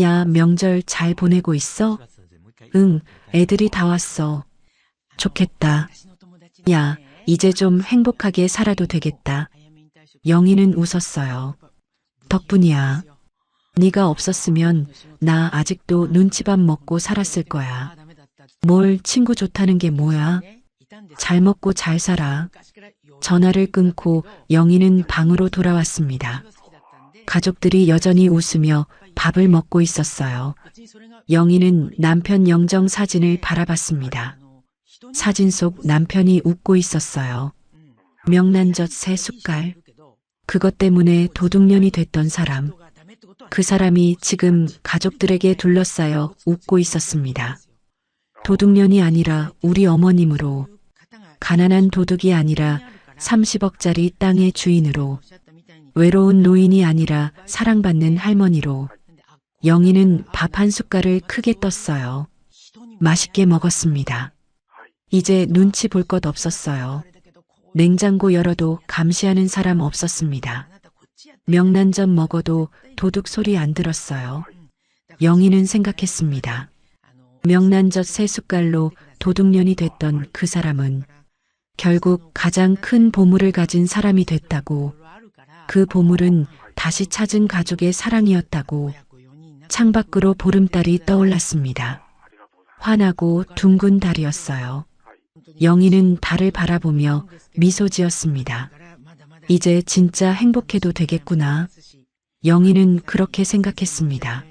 야, 명절 잘 보내고 있어? 응, 애들이 다 왔어. 좋겠다. 야, 이제 좀 행복하게 살아도 되겠다. 영희는 웃었어요. 덕분이야. 네가 없었으면 나 아직도 눈치밥 먹고 살았을 거야. 뭘 친구 좋다는 게 뭐야? 잘 먹고 잘 살아. 전화를 끊고 영희는 방으로 돌아왔습니다. 가족들이 여전히 웃으며 밥을 먹고 있었어요. 영희는 남편 영정 사진을 바라봤습니다. 사진 속 남편이 웃고 있었어요. 명란젓 3숟갈. 그것 때문에 도둑년이 됐던 사람. 그 사람이 지금 가족들에게 둘러싸여 웃고 있었습니다. 도둑년이 아니라 우리 어머님으로, 가난한 도둑이 아니라 30억짜리 땅의 주인으로, 외로운 노인이 아니라 사랑받는 할머니로. 영희는 밥 한 숟갈을 크게 떴어요. 맛있게 먹었습니다. 이제 눈치 볼 것 없었어요. 냉장고 열어도 감시하는 사람 없었습니다. 명란젓 먹어도 도둑 소리 안 들었어요. 영희는 생각했습니다. 명란젓 3숟갈로 도둑년이 됐던 그 사람은 결국 가장 큰 보물을 가진 사람이 됐다고, 그 보물은 다시 찾은 가족의 사랑이었다고. 창밖으로 보름달이 떠올랐습니다. 환하고 둥근 달이었어요. 영희는 달을 바라보며 미소 지었습니다. 이제 진짜 행복해도 되겠구나. 영희는 그렇게 생각했습니다.